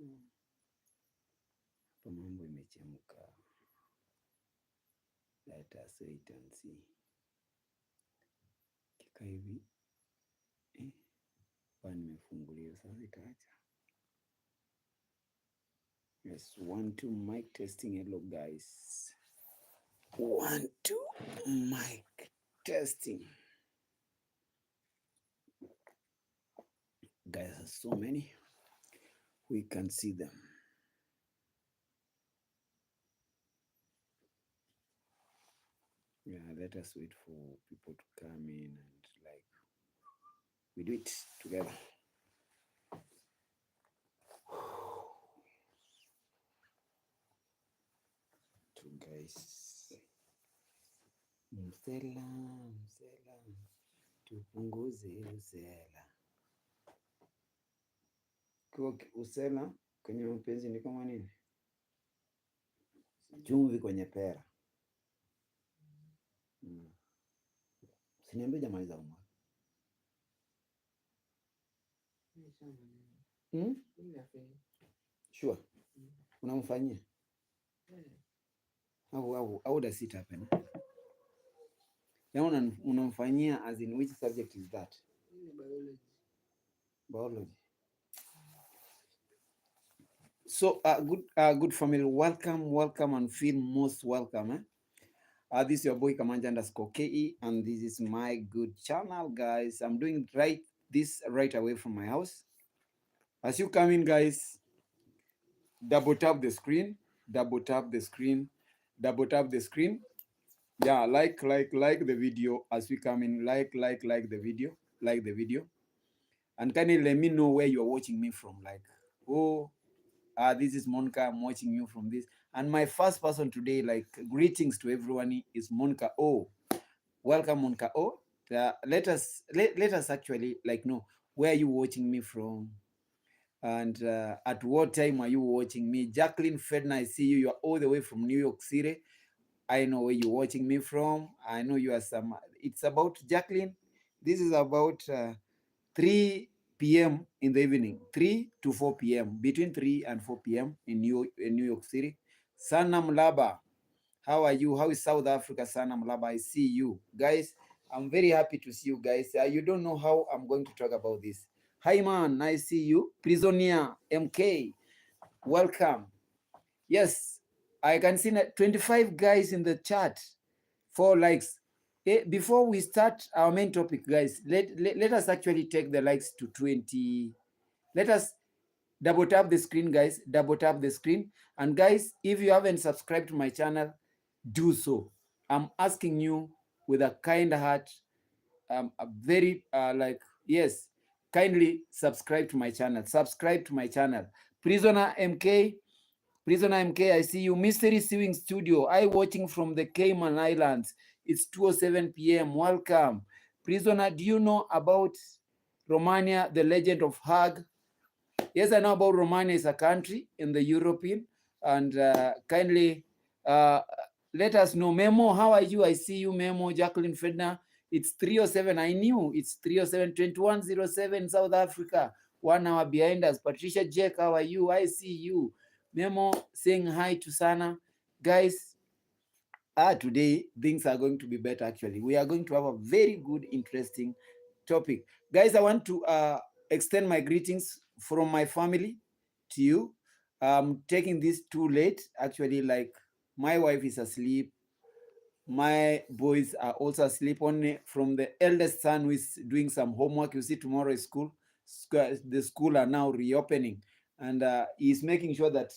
Hapa mambo imechemka. Let us wait and see. Kika hivi nimefungulia sasa itaacha. Yes, 1 2 mic testing. Hello guys. 1 2 mic testing. Guys, are so many. We can see them. Yeah, let us wait for people to come in and like we do it together. To guys. Msela, tupunguze usela. Kwa usela kwenye mapenzi ni kama nini? Chumvi kwenye pera. Siniambie jamaliza umwa. Sure. Unamfanyia? How does it happen? Unamfanyia as in which subject is that? Biology. So good family, welcome and feel most welcome. This is your boy Kamanja_KE and this is my good channel, guys. I'm doing this right away from my house. As you come in, guys, double tap the screen. Yeah, like the video as we come in. Like the video, and can you let me know where you're watching me from? Like, this is Monica. I'm watching you from this. And my first person today, like, greetings to everyone, is Monica O. Welcome, Monica O. Let us actually like know where are you watching me from, and at what time are you watching me. Jacqueline Fedna, I see you. You are all the way from New York City. I know where you're watching me from. I know you are some. It's about Jacqueline. This is about 3 p.m. in the evening, 3 to 4 p.m. Between 3 and 4 p.m. in New York City. Sana Mlaba, how are you? How is South Africa? Sana Mlaba, I see you guys. I'm very happy to see you guys. You don't know how I'm going to talk about this. Hi man, I see you. Prisoner MK, welcome. Yes, I can see 25 guys in the chat, 4 likes. Before we start our main topic, guys, let us actually take the likes to 20. Let us double tap the screen, guys. Double tap the screen. And guys, if you haven't subscribed to my channel, do so. I'm asking you with a kind heart, a very yes, kindly subscribe to my channel. Subscribe to my channel. Prisoner MK, I see you. Mystery Sewing Studio, I watching from the Cayman Islands. It's 2:07 p.m. Welcome. Prisoner, do you know about Romania, the legend of Hague? Yes, I know about Romania. Is a country in the European. And kindly let us know. Memo, how are you? I see you, Memo. Jacqueline Fedna. It's 3:07. I knew it's 3:07, 21:07 South Africa. 1 hour behind us. Patricia Jack, how are you? I see you. Memo saying hi to Sana. Guys, today things are going to be better actually. We are going to have a very good, interesting topic. Guys, I want to extend my greetings from my family to you. I'm taking this too late. Actually, like my wife is asleep. My boys are also asleep. Only from the eldest son who is doing some homework. You see, tomorrow is school. The school are now reopening. And he's making sure that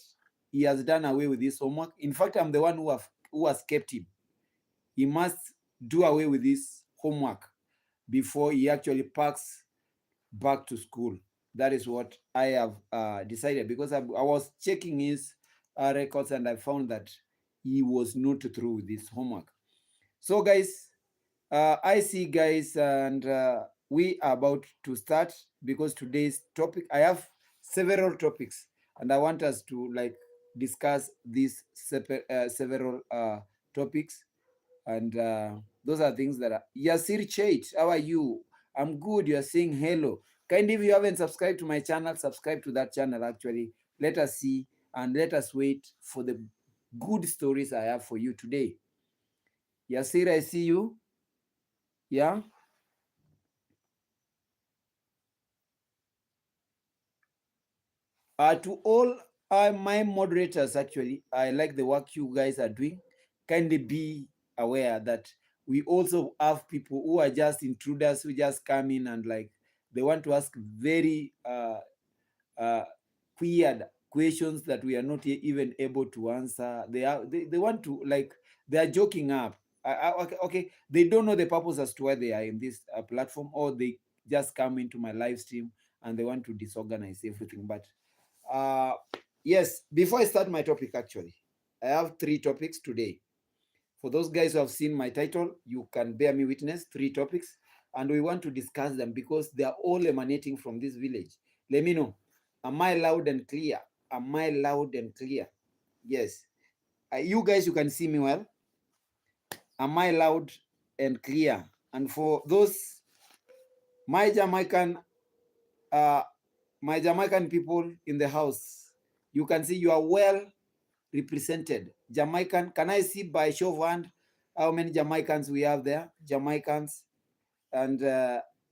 he has done away with this homework. In fact, I'm the one who has kept him. He must do away with this homework before he actually packs back to school. That is what I have decided, because I was checking his records and I found that he was not through with this homework. So guys, I see guys, and we are about to start, because today's topic, I have several topics and I want us to like discuss these several topics. And those are things that are Yasir Chait, how are you? I'm good. You're saying hello. Kindly, if you haven't subscribed to my channel, subscribe to that channel actually. let us see and let us wait for the good stories I have for you today. Yasir, I see you. Yeah. To all my moderators, actually, I like the work you guys are doing. Kindly be aware that we also have people who are just intruders who just come in and like they want to ask very uh, weird questions that we are not even able to answer. They want to like they are joking up. Okay, okay, they don't know the purpose as to why they are in this platform, or they just come into my live stream and they want to disorganize everything. But uh, yes, before I start my topic, actually, I have three topics today. For those guys who have seen my title, you can bear me witness, three topics, and we want to discuss them because they are all emanating from this village. Let me know. Am I loud and clear? Am I loud and clear? Yes. You guys, you can see me well. Am I loud and clear? And for those my Jamaican, uh, my Jamaican people in the house, you can see you are well represented. Jamaican, can I see by show of hand how many Jamaicans we have there? Jamaicans and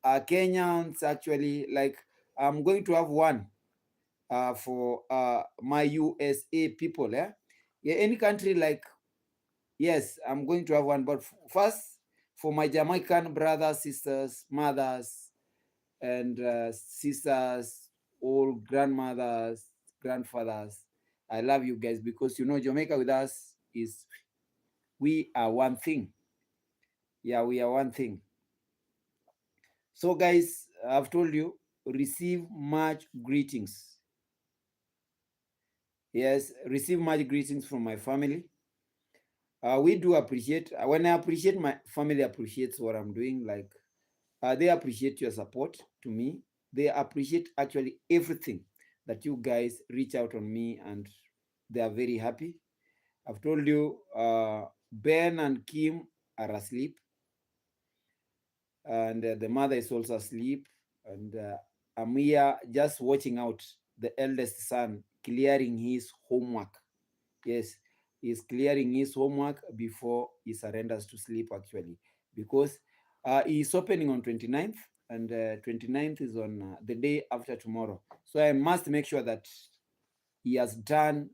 Kenyans, actually, like I'm going to have one for my USA people. Yeah, any country, like, yes, I'm going to have one. But first, for my Jamaican brothers, sisters, mothers, and sisters, all grandmothers, grandfathers, I love you guys because you know Jamaica with us is we are one thing. Yeah, we are one thing. So, guys, I've told you, receive much greetings. Yes, receive much greetings from my family. We do appreciate, when I appreciate, my family appreciates what I'm doing. Like, they appreciate your support to me. They appreciate actually everything that you guys reach out on me, and they are very happy. I've told you, Ben and Kim are asleep, and the mother is also asleep, and I'm here just watching out the eldest son clearing his homework. Yes, he's clearing his homework before he surrenders to sleep, actually, because he's opening on 29th, and 29th is on the day after tomorrow. So I must make sure that he has done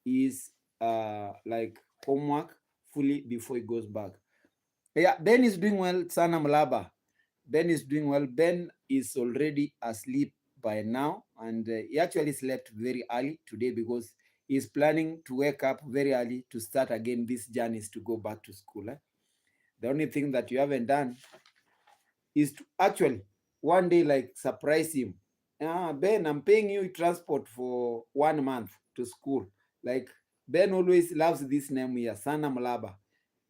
his like homework fully before he goes back. Yeah, Ben is doing well, Sana Mlaba. Ben is doing well. Ben is already asleep by now, and he actually slept very early today because he's planning to wake up very early to start again this journeys to go back to school. The only thing that you haven't done is to actually one day like surprise him. Ben, I'm paying you transport for 1 month to school. Like Ben always loves this name here, Sana Mlaba.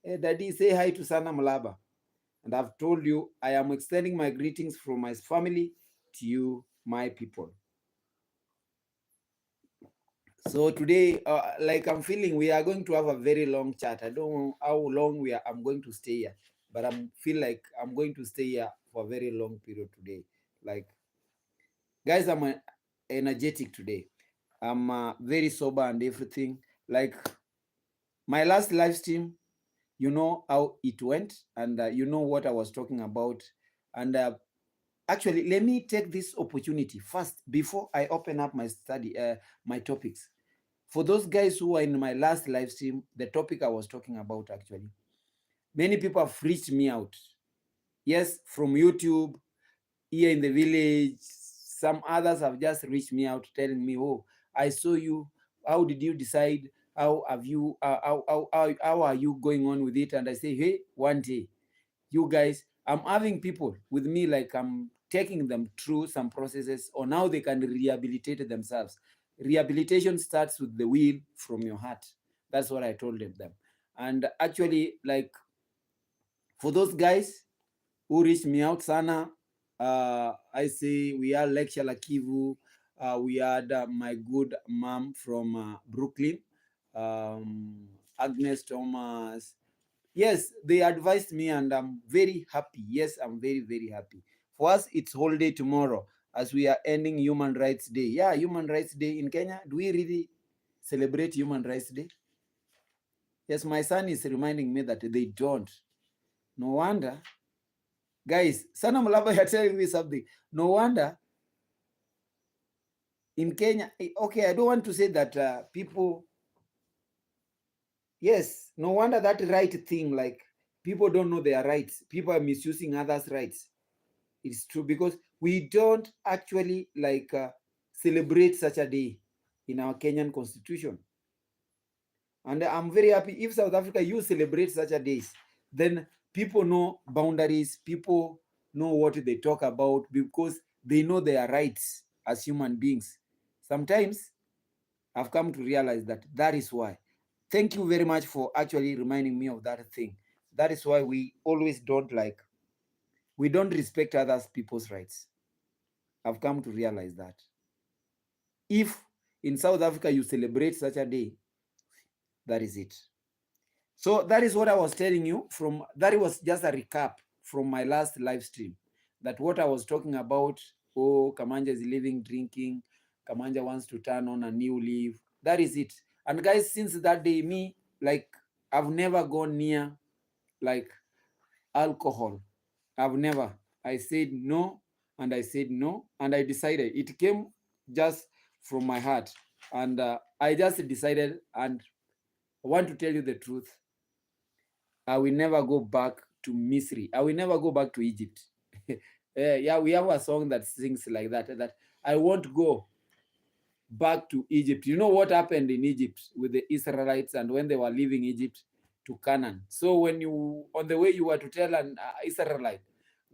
Hey, Daddy, say hi to Sana Mlaba. And I've told you, I am extending my greetings from my family to you, my people. So today, like I'm feeling, we are going to have a very long chat. I don't know how long I'm going to stay here, but I feel like I'm going to stay here for a very long period today. Like, guys, I'm energetic today. I'm very sober and everything. Like my last live stream, you know how it went, and you know what I was talking about. And actually, let me take this opportunity first before I open up my study, my topics. For those guys who are in my last live stream, the topic I was talking about, actually, many people have reached me out. Yes, from YouTube, here in the village. Some others have just reached me out telling me, "Oh, I saw you. How did you decide? How have you? How are you going on with it?" And I say, "Hey, one day, you guys, I'm having people with me, like I'm taking them through some processes on how they can rehabilitate themselves. Rehabilitation starts with the will from your heart." That's what I told them. And actually, like for those guys who reached me out, Sana, I say we are lecture Lakivu. We had my good mom from Brooklyn, Agnes Thomas. Yes, they advised me, and I'm very happy. Yes, I'm very, very happy. For us, it's holiday tomorrow. as we are ending Human Rights Day. Yeah, Human Rights Day in Kenya. Do we really celebrate Human Rights Day? Yes, my son is reminding me that they don't. No wonder. Guys, Sana Mulaba, you're telling me something. No wonder in Kenya, okay, I don't want to say that people, yes, no wonder that right thing, like people don't know their rights. People are misusing others' rights. It's true because we don't actually like celebrate such a day in our Kenyan constitution. And I'm very happy if South Africa, you celebrate such a days, then people know boundaries, people know what they talk about because they know their rights as human beings. Sometimes I've come to realize that that is why. Thank you very much for actually reminding me of that thing. That is why we always don't like, we don't respect others people's rights. I've come to realize that. If in South Africa you celebrate such a day, that is it. So that is what I was telling you from, that was just a recap from my last live stream. That what I was talking about, oh, Kamanja is living, drinking, Kamanja wants to turn on a new leaf. That is it. And guys, since that day, me, like, I've never gone near like alcohol. I've never. I said no, and I said no, and I decided. It came just from my heart. And I just decided, and I want to tell you the truth. I will never go back to Misri. I will never go back to Egypt. Yeah, we have a song that sings like that, that I won't go back to Egypt. You know what happened in Egypt with the Israelites and when they were leaving Egypt to Canaan. So when you, on the way, you were to tell an Israelite,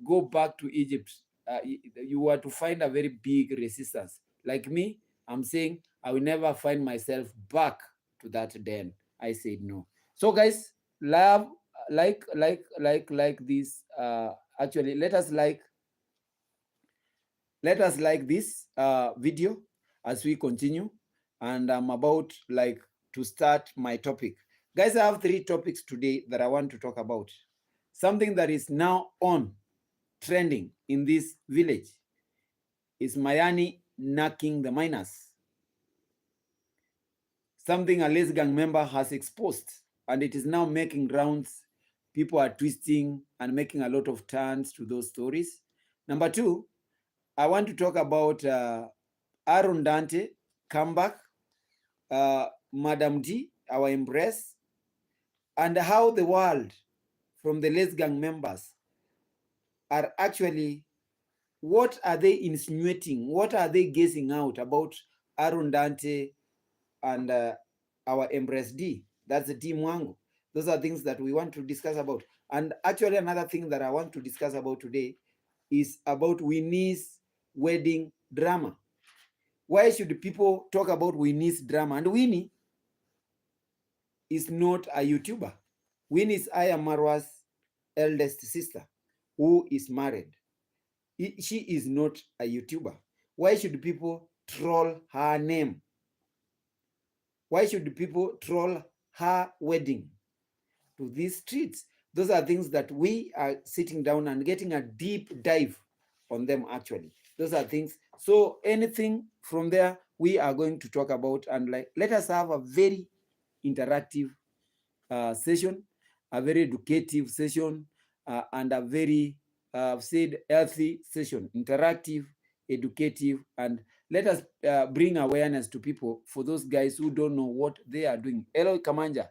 go back to Egypt, you were to find a very big resistance. Like me, I'm saying I will never find myself back to that den. I said no. So guys, love, like this. Actually, let us like this video as we continue, and I'm about like to start my topic. Guys, I have 3 topics today that I want to talk about. Something that is now on trending in this village is Mayani knacking the miners. Something a Les Gang member has exposed, and it is now making rounds. People are twisting and making a lot of turns to those stories. Number 2, I want to talk about Aaron Dante comeback, Madam D, our embrace, and how the world from the Les Gang members are actually, what are they insinuating? What are they guessing out about Aaron Dante and our embrace D? That's the team Wangu. Those are things that we want to discuss about. And actually, another thing that I want to discuss about today is about Winnie'S wedding drama. Why should people talk about Winnie'S drama? And Winnie is not a YouTuber. Winnie is Aya Marwa's eldest sister who is married. She is not a YouTuber. Why should people troll her name? Why should people troll her wedding to these streets? Those are things that we are sitting down and getting a deep dive on them, actually. Those are things. So anything from there, we are going to talk about, and like, let us have a very interactive session, a very educative session, and a very, said, healthy session, interactive, educative, and let us bring awareness to people for those guys who don't know what they are doing. Hello, Kamanja.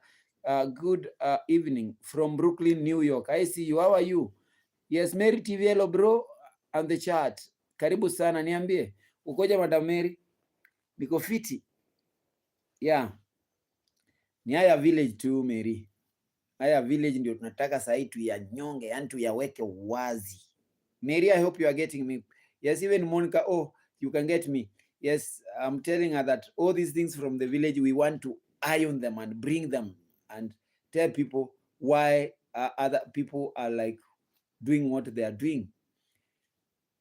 Good evening from Brooklyn, New York. I see you. How are you? Yes, Mary TV, hello bro, on the chat. Karibu sana, niambie. Ukoja Madam Mary? Niko fiti. Yeah. Ni haya village tu Mary. Haya village ndio tunataka sasa tuyanyonge, yani tuyaweke wazi. Mary, I hope you are getting me. Yes, even Monica, oh, you can get me. Yes, I'm telling her that all these things from the village, we want to iron them and bring them and tell people why other people are like doing what they are doing.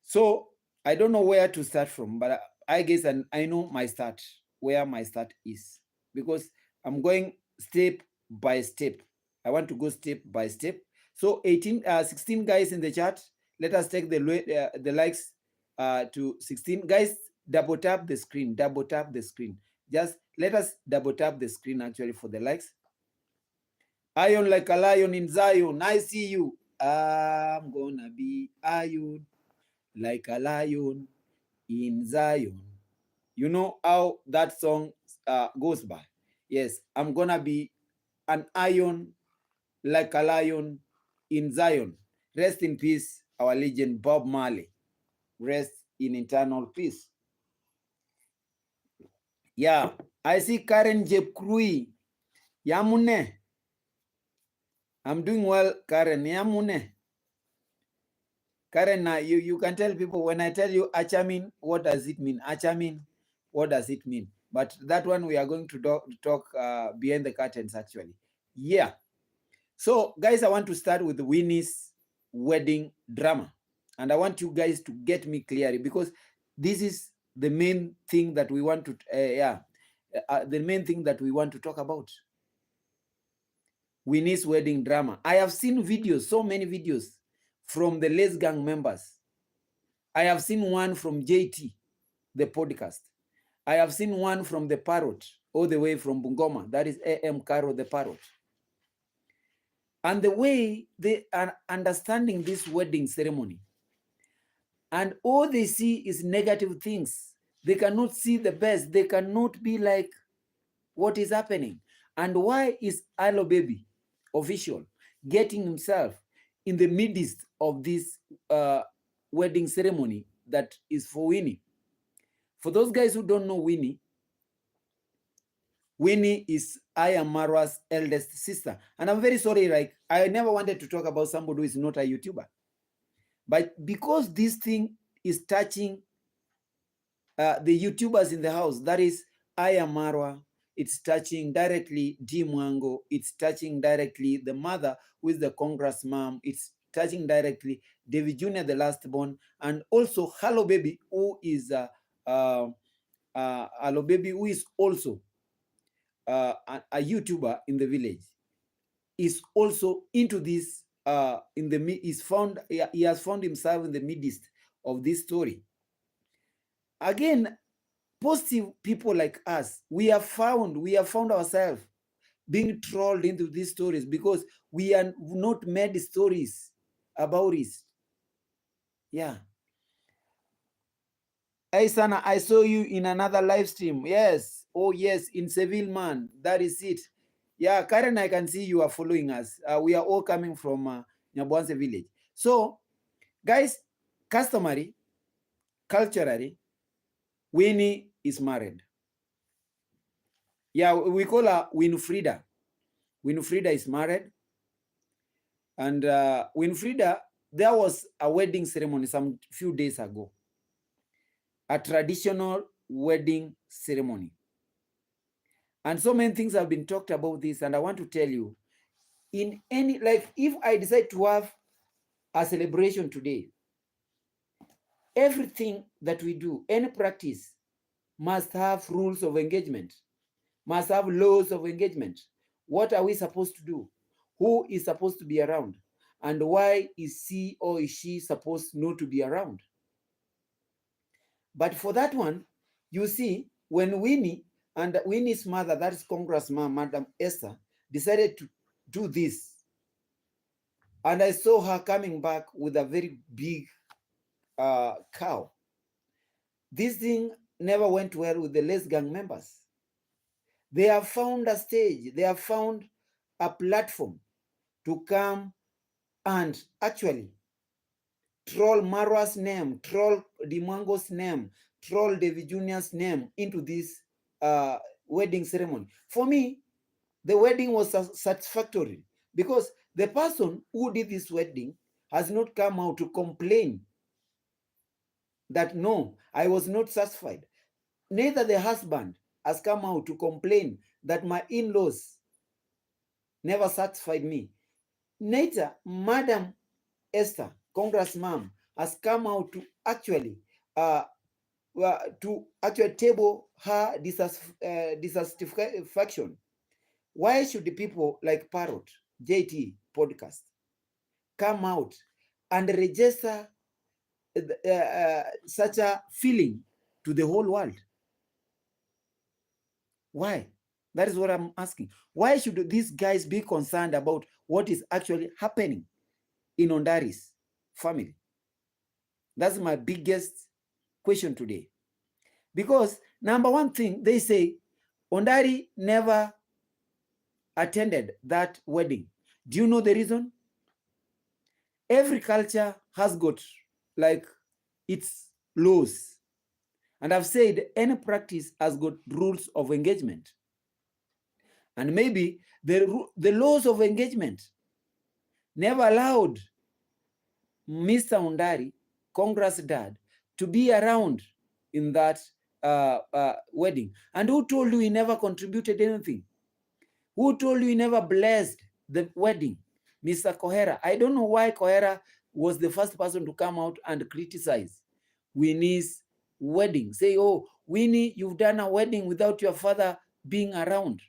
So I don't know where to start from, but I guess, and I know my start, where my start is, because I'm going step by step. I want to go step by step. So 16 guys in the chat. Let us take the likes. to 16. Guys, double tap the screen. Double tap the screen. Just let us double tap the screen actually for the likes. Iron like a lion in Zion. I see you. I'm gonna be iron like a lion in Zion. You know how that song goes by. Yes, I'm gonna be an iron like a lion in Zion. Rest in peace, our legend Bob Marley. Rest in eternal peace. Yeah, I see Karen Jepkrui. Yamune. I'm doing well, Karen. Yamune. Karen, you can tell people when I tell you achamin, what does it mean? Achamin, what does it mean? But that one we are going to talk behind the curtains actually. Yeah. So guys, I want to start with Winnie's wedding drama. And I want you guys to get me clearly because this is the main thing that we want to, the main thing that we want to talk about. Winnie's wedding drama. I have seen videos, so many videos from the Les Gang members. I have seen one from JT, the podcast. I have seen one from the Parrot, all the way from Bungoma. That is AM Caro, the Parrot. And the way they are understanding this wedding ceremony. And all they see is negative things. They cannot see the best. They cannot be like, what is happening? And why is Hello Baby official getting himself in the midst of this wedding ceremony that is for Winnie? For those guys who don't know Winnie, Winnie is Marwa's eldest sister. And I'm very sorry, like, I never wanted to talk about somebody who is not a YouTuber. But because this thing is touching the YouTubers in the house, that is Marwa, it's touching directly D Mwango, it's touching directly the mother who is the Congress mom, it's touching directly David Jr., the last born, and also Hello Baby, who is Hello Baby, who is also a YouTuber in the village, is also into this. He has found himself in the midst of this story. Again, positive people like us, we have found ourselves being trolled into these stories because we are not made stories about it. Yeah. Hey, Sana, I saw you in another live stream. Yes. Oh, yes, in Seville, man. That is it. Yeah, Karen, I can see you are following us. We are all coming from Nyabwanse village. So, guys, customary, culturally, Winnie is married. Yeah, we call her Winfrida. Winfrida is married. And Winfrida, there was a wedding ceremony some few days ago. A traditional wedding ceremony. And so many things have been talked about this. And I want to tell you, in any, like, if I decide to have a celebration today, everything that we do, any practice, must have rules of engagement, must have laws of engagement. What are we supposed to do? Who is supposed to be around? And why is he or is she supposed not to be around? But for that one, you see, when Winnie and Winnie's mother, that is Congress mom, Madam Esther, decided to do this, and I saw her coming back with a very big cow. This thing never went well with the Les Gang members. They have found a stage, they have found a platform to come and actually troll Marwa's name, troll Dimwango's name, troll David Jr.'s name into this wedding ceremony. For me, the wedding was satisfactory because the person who did this wedding has not come out to complain that, no, I was not satisfied. Neither the husband has come out to complain that my in-laws never satisfied me. Neither Madam Esther, Congress mom, has come out to actually table her dissatisfaction. Why should the people like Parrot, JT podcast come out and register such a feeling to the whole world? Why? That is what I'm asking. Why should these guys be concerned about what is actually happening in Ondari's family? That's my biggest question today. Because number one thing, they say Ondari never attended that wedding. Do you know the reason? Every culture has got like its laws. And I've said any practice has got rules of engagement. And maybe the laws of engagement never allowed Mr. Ondari, Congress dad, to be around in that wedding. And who told you he never contributed anything? Who told you he never blessed the wedding? Mr. Kohera. I don't know why Kohera was the first person to come out and criticize Winnie'S wedding. Say, oh, Winnie, you've done a wedding without your father being around.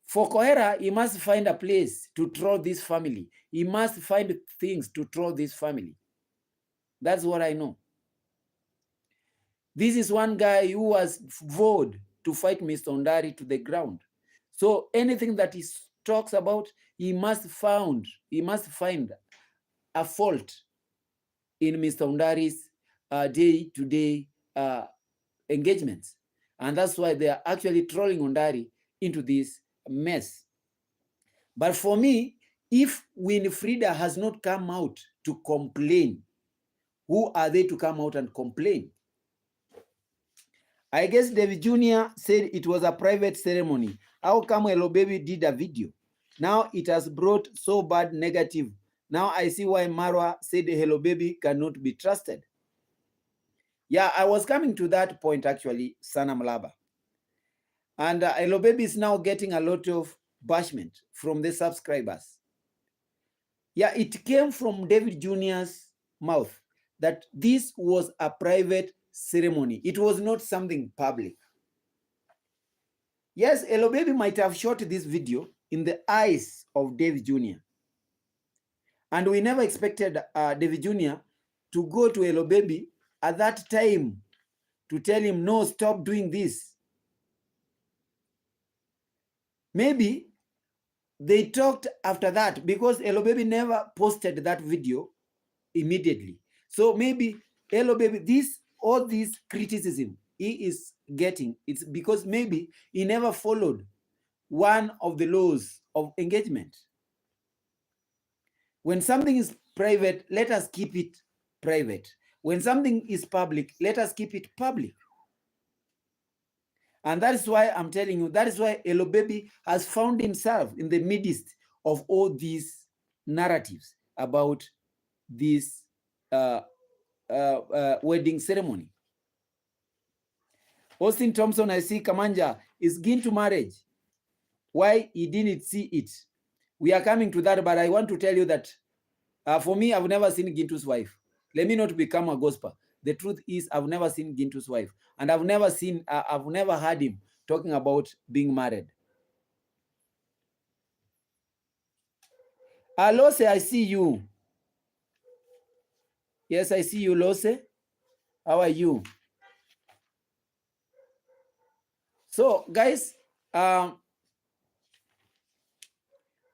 For Kohera, he must find a place to throw this family. He must find things to throw this family. That's what I know. This is one guy who was vowed to fight Mr. Ondari to the ground. So anything that he talks about, he must find a fault in Mr. Ondari's day-to-day engagements. And that's why they are actually trolling Ondari into this mess. But for me, if Winifrida has not come out to complain, who are they to come out and complain? I guess David Jr. said it was a private ceremony. How come Hello Baby did a video? Now it has brought so bad negative. Now I see why Marwa said Hello Baby cannot be trusted. Yeah, I was coming to that point actually, Sana Mlaba. And Hello Baby is now getting a lot of bashment from the subscribers. Yeah, it came from David Jr.'s mouth that this was a private ceremony. It was not something public. Yes, Hello Baby might have shot this video in the eyes of David Jr. And we never expected David Jr. to go to Hello Baby at that time to tell him, no, stop doing this. Maybe they talked after that because Hello Baby never posted that video immediately. So maybe Hello Baby, all this criticism he is getting, it's because maybe he never followed one of the laws of engagement. When something is private, let us keep it private. When something is public, let us keep it public. And that is why I'm telling you, that is why Hello Baby has found himself in the midst of all these narratives about this wedding ceremony. Austin Thompson, I see Kamanja is keen to marriage. Why he didn't see it? We are coming to that, but I want to tell you that for me, I've never seen Gintu's wife. Let me not become a gospel. The truth is, I've never seen Gintu's wife, and I've never heard him talking about being married. Lose, I see you. Yes, I see you, Lose. How are you? So, guys, I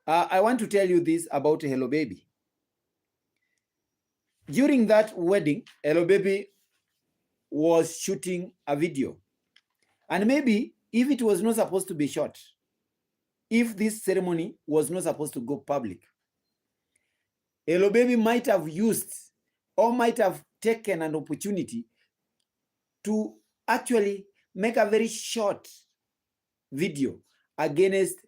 want to tell you this about Hello Baby. During that wedding, Hello Baby was shooting a video. And maybe if it was not supposed to be shot, if this ceremony was not supposed to go public, Hello Baby might have used or might have taken an opportunity to actually make a very short video against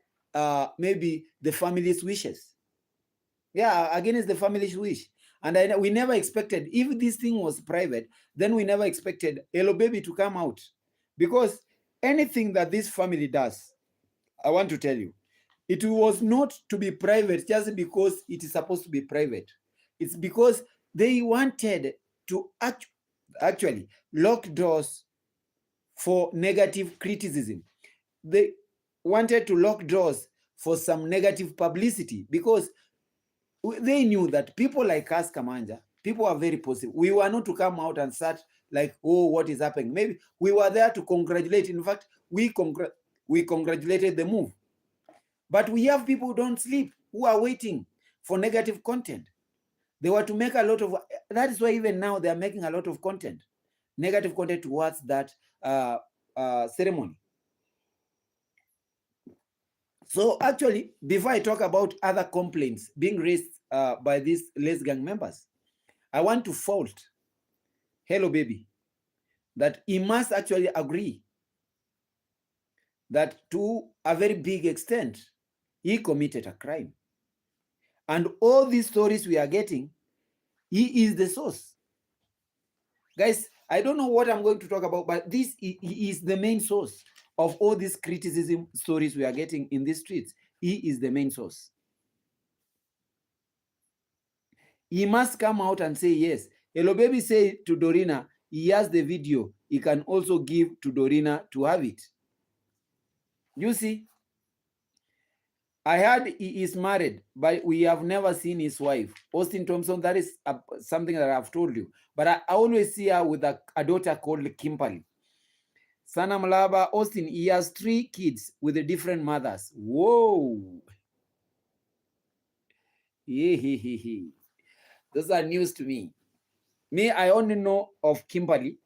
maybe the family's wishes. Yeah, against the family's wish. And we never expected, if this thing was private, then we never expected Hello Baby to come out. Because anything that this family does, I want to tell you, it was not to be private just because it is supposed to be private. It's because they wanted to actually lock doors for negative criticism. They wanted to lock doors for some negative publicity because they knew that people like us, Kamanja, People are very positive. We were not to come out and start like, oh, what is happening? Maybe we were there to congratulate. In fact, we congratulated the move. But we have people who don't sleep, who are waiting for negative content. They were to make a lot of, that is why even now they are making a lot of content, negative content towards that ceremony. So actually, before I talk about other complaints being raised by these Les Gang members, I want to fault Hello Baby that he must actually agree that to a very big extent, he committed a crime. And all these stories we are getting, he is the source. Guys, I don't know what I'm going to talk about, but this is the main source of all these criticism stories we are getting in the streets. He is the main source. He must come out and say, yes. Hello Baby say to Dorina, he has the video. He can also give to Dorina to have it. You see, I heard he is married, but we have never seen his wife. Austin Thompson, that is something that I've told you. But I always see her with a daughter called Kimberly. Sana Malaba, Austin, he has 3 kids with different mothers. Whoa. Those are news to me. Me, I only know of Kimberly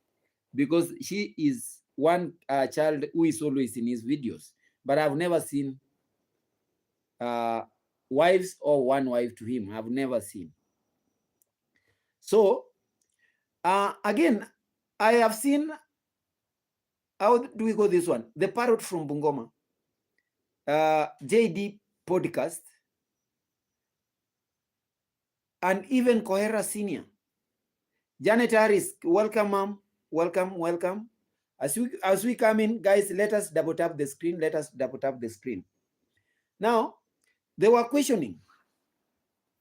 because she is one child who is always in his videos. But I've never seen wives or one wife to him. I've never seen. So, again, I have seen, how do we go this one? The Parrot from Bungoma, JD Podcast, and even Kohera Senior. Janet Harris, welcome, ma'am. Welcome, welcome. As we come in, guys, let us double tap the screen. Let us double tap the screen. Now, they were questioning,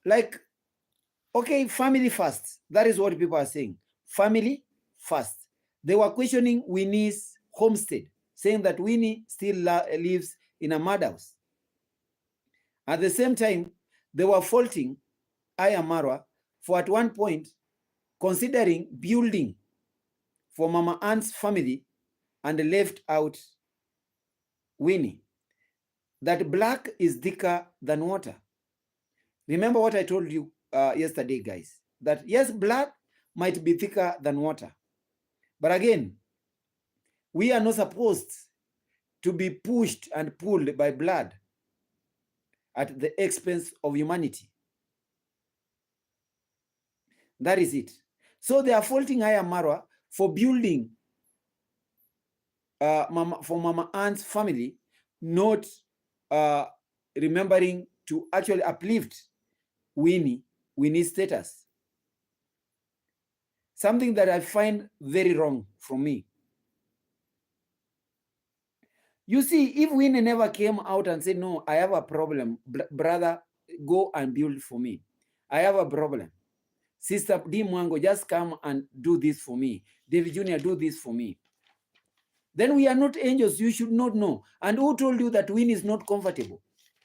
like, okay, family first. That is what people are saying. Family first. They were questioning Winnie'S homestead, saying that Winnie still lives in a mud house. At the same time, they were faulting Ayamarwa for at one point considering building for Mama Ann's family and left out Winnie. That black is thicker than water. Remember what I told you yesterday, guys, that yes, blood might be thicker than water. But again, we are not supposed to be pushed and pulled by blood at the expense of humanity. That is it. So they are faulting Ayamarwa for building for Mama Ann's family, not remembering to actually uplift Winnie's status. Something that I find very wrong from me. You see, if Winnie never came out and said, no, I have a problem, brother, go and build for me. I have a problem. Sister D. Mwango, just come and do this for me. David Jr., do this for me. Then we are not angels. You should not know. And who told you that Winnie is not comfortable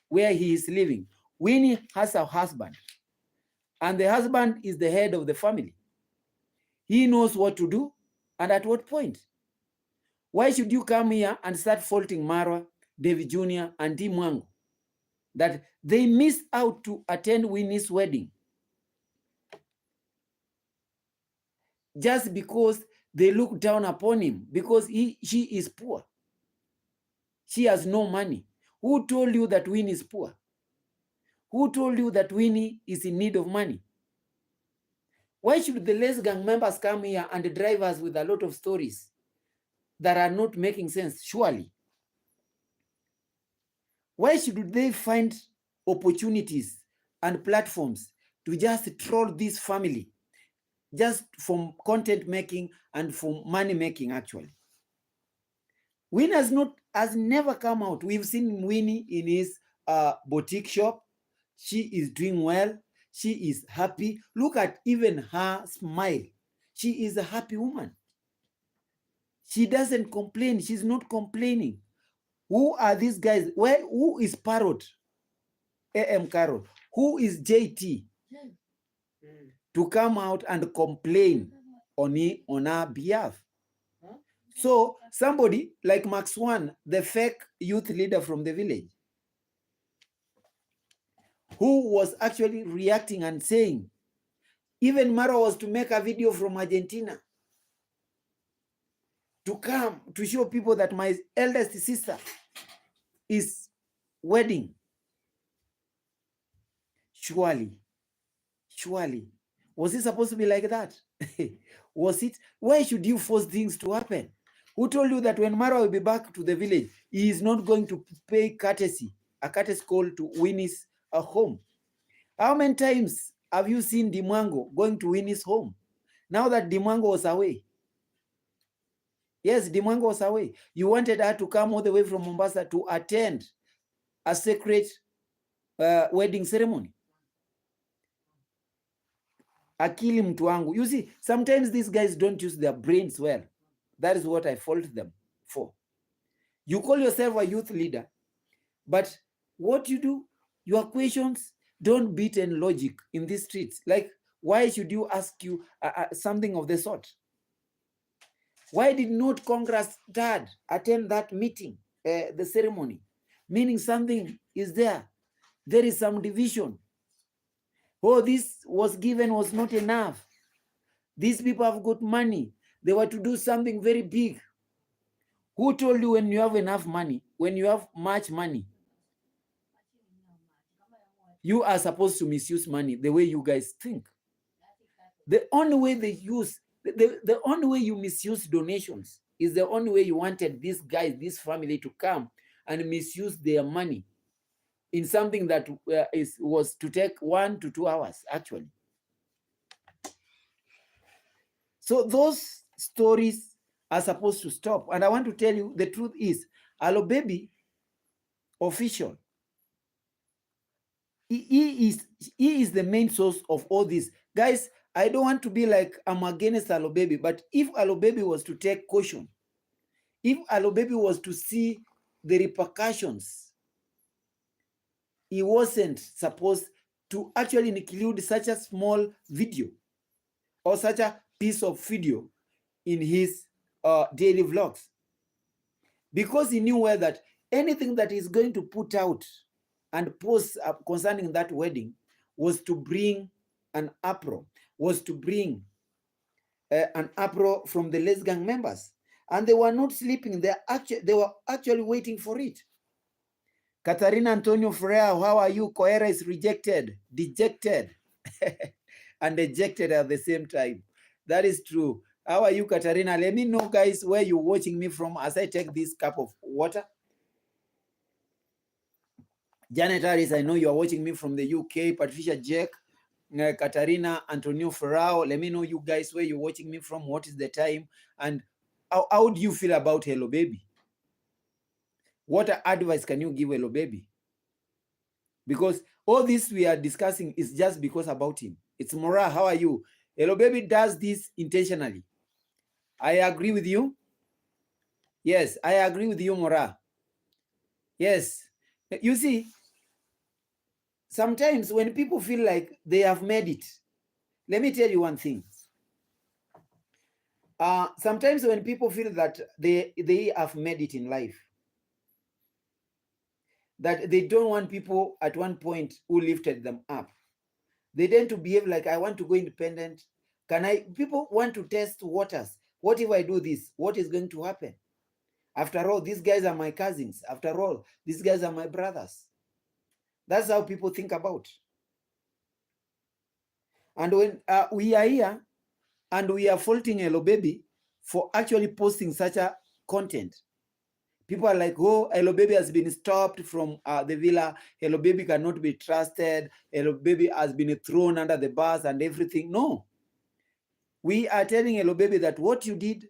where he is living? Winnie has a husband. And the husband is the head of the family. He knows what to do and at what point. Why should you come here and start faulting Marwa, David Jr., and D. Mwango that they missed out to attend Winnie's wedding just because they look down upon him because she is poor? She has no money. Who told you that Winnie is poor? Who told you that Winnie is in need of money? Why should the Les Gang members come here and drive us with a lot of stories that are not making sense, surely? Why should they find opportunities and platforms to just troll this family just from content making and from money making, actually? Winnie has never come out. We've seen Winnie in his boutique shop. She is doing well. She is happy. Look at even her smile. She is a happy woman. She doesn't complain. She's not complaining. Who are these guys? Who is Parrot? AM Carol. Who is JT? to come out and complain on our behalf. So somebody like Max One, the fake youth leader from the village, who was actually reacting and saying, even Mara was to make a video from Argentina to come to show people that my eldest sister is wedding. Surely, was it supposed to be like that? Was it? Why should you force things to happen? Who told you that when Mara will be back to the village, he is not going to pay a courtesy call to Winnie'S home? How many times have you seen Dimwango going to Winnie'S home? Now that Dimwango was away. Yes, Dimwango was away. You wanted her to come all the way from Mombasa to attend a sacred wedding ceremony. Akili mtu wangu. You see, sometimes these guys don't use their brains well. That is what I fault them for. You call yourself a youth leader, but what you do, your questions don't beat in logic in these streets. Like, why should you ask you something of the sort? Why did not Congress Dad attend that meeting, the ceremony? Meaning something is there. There is some division. Oh, this was given was not enough. These people have got money. They were to do something very big. Who told you when you have enough money, when you have much money, you are supposed to misuse money the way you guys think? The only way they use, the only way you misuse donations is the only way you wanted these guys, this family to come and misuse their money in something that was to take 1 to 2 hours, actually. So those stories are supposed to stop. And I want to tell you, the truth is, Alo Baby official, he is the main source of all this. Guys, I don't want to be like I'm against Alo Baby, but if Alo Baby was to take caution, if Alo Baby was to see the repercussions, he wasn't supposed to actually include such a small video or such a piece of video in his daily vlogs, because he knew well that anything that he's going to put out and post concerning that wedding was to bring an uproar, was to bring an uproar from the Les Gang members. And they were not sleeping. They were actually waiting for it. Katarina Antonio Freire, how are you? Coera is rejected, dejected, and ejected at the same time. That is true. How are you, Katarina? Let me know, guys, where you're watching me from as I take this cup of water. Janet Harris, I know you're watching me from the UK. Patricia Jack, Katarina Antonio Ferrao, let me know, you guys, where you're watching me from, what is the time, and how do you feel about Hello Baby? What advice can you give Hello Baby? Because all this we are discussing is just because about him. It's Mora, how are you? Hello Baby does this intentionally. I agree with you. Yes, I agree with you, Mora. Yes. You see, sometimes when people feel like they have made it, let me tell you one thing. Sometimes when people feel that they have made it in life, that they don't want people at one point who lifted them up, they tend to behave like, I want to go independent. People want to test waters. What if I do this? What is going to happen? After all, these guys are my cousins. After all, these guys are my brothers. That's how people think about. And when we are here and we are faulting Hello Baby for actually posting such a content, people are like, oh, Hello Baby has been stopped from the villa. Hello Baby cannot be trusted. Hello Baby has been thrown under the bus and everything. No. We are telling Hello Baby that what you did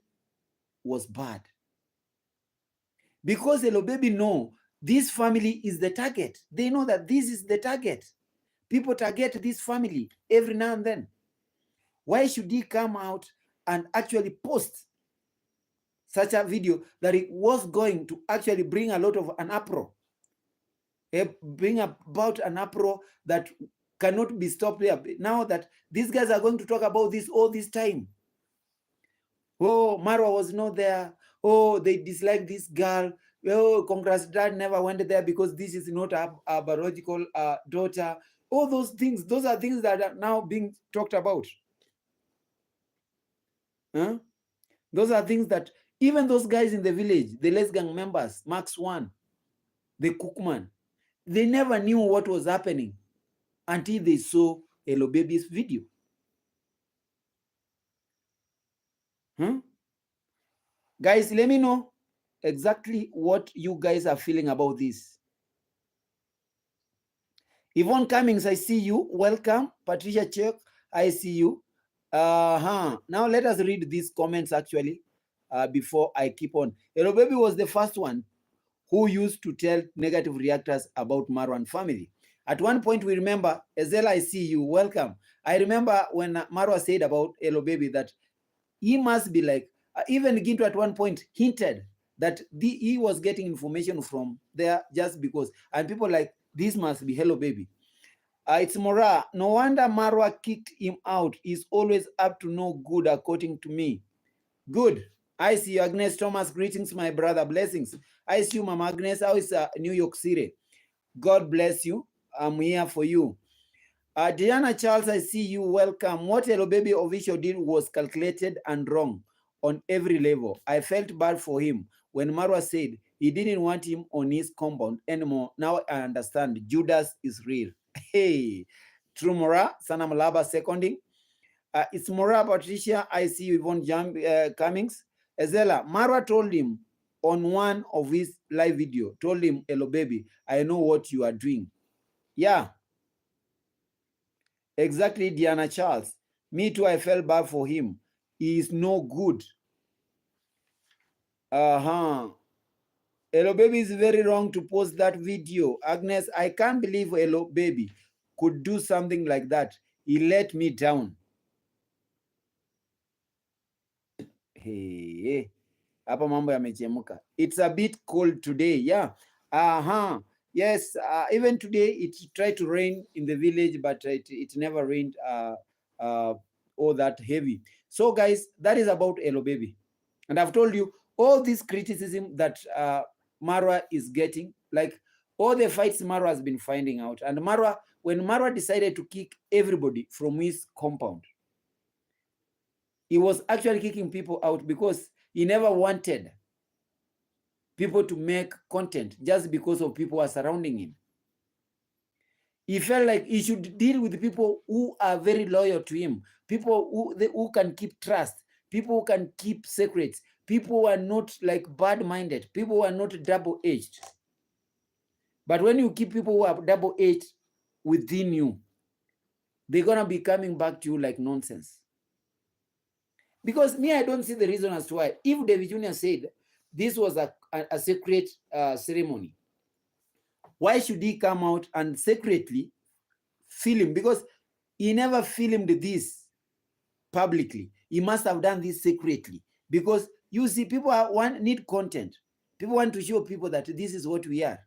was bad. Because Hello Baby know this family is the target. They know that this is the target. People target this family every now and then. Why should he come out and actually post such a video that it was going to actually bring a lot of an uproar? Bring about an uproar that cannot be stopped there. Now that these guys are going to talk about this all this time. Oh, Marwa was not there. Oh, they dislike this girl. Oh, Congress dad never went there because this is not a biological daughter. All those things, those are things that are now being talked about. Huh? Those are things that even those guys in the village, the Les Gang members, Max One, the Cookman, they never knew what was happening until they saw Hello Baby's video. Huh? Guys, let me know exactly what you guys are feeling about this. Yvonne Cummings, I see you. Welcome. Patricia Chuck, I see you. Now let us read these comments actually before I keep on. Hello Baby was the first one who used to tell negative reactors about Marwan family. At one point, we remember, Ezel, I see you. Welcome. I remember when Marwa said about Hello Baby that he must be like, even Ginto at one point hinted that he was getting information from there just because. And people like, this must be Hello Baby. It's Mora. No wonder Marwa kicked him out. He's always up to no good, according to me. Good. I see you, Agnes Thomas. Greetings, my brother. Blessings. I see you, Mama Agnes. How is New York City? God bless you. I'm here for you. Diana Charles, I see you. Welcome. What Hello Baby official did was calculated and wrong on every level. I felt bad for him when Marwa said he didn't want him on his compound anymore. Now I understand. Judas is real. Hey, true Mora. Sana Malaba seconding. It's Mora Patricia. I see you, Yvonne Cummings. Ezela, Marwa told him on one of his live video, told him, Hello Baby, I know what you are doing. Yeah. Exactly, Diana Charles. Me too, I felt bad for him. He is no good. Hello Baby is very wrong to post that video. Agnes, I can't believe Hello Baby could do something like that. He let me down. Hey, hapa mambo yamechemuka. It's a bit cold today. Yeah. Yes. Even today it tried to rain in the village, but it never rained all that heavy. So guys, that is about Hello Baby. And I've told you all this criticism that Marwa is getting, like all the fights Marwa has been finding out. And Marwa, when Marwa decided to kick everybody from his compound, he was actually kicking people out because he never wanted people to make content just because of people who are surrounding him. He felt like he should deal with people who are very loyal to him, people who can keep trust, people who can keep secrets, people who are not like bad-minded, people who are not double-edged. But when you keep people who are double-edged within you, they're going to be coming back to you like nonsense. Because me, I don't see the reason as to why. If David Jr. said this was a secret ceremony, why should he come out and secretly film? Because he never filmed this publicly. He must have done this secretly. Because you see, people need content. People want to show people that this is what we are.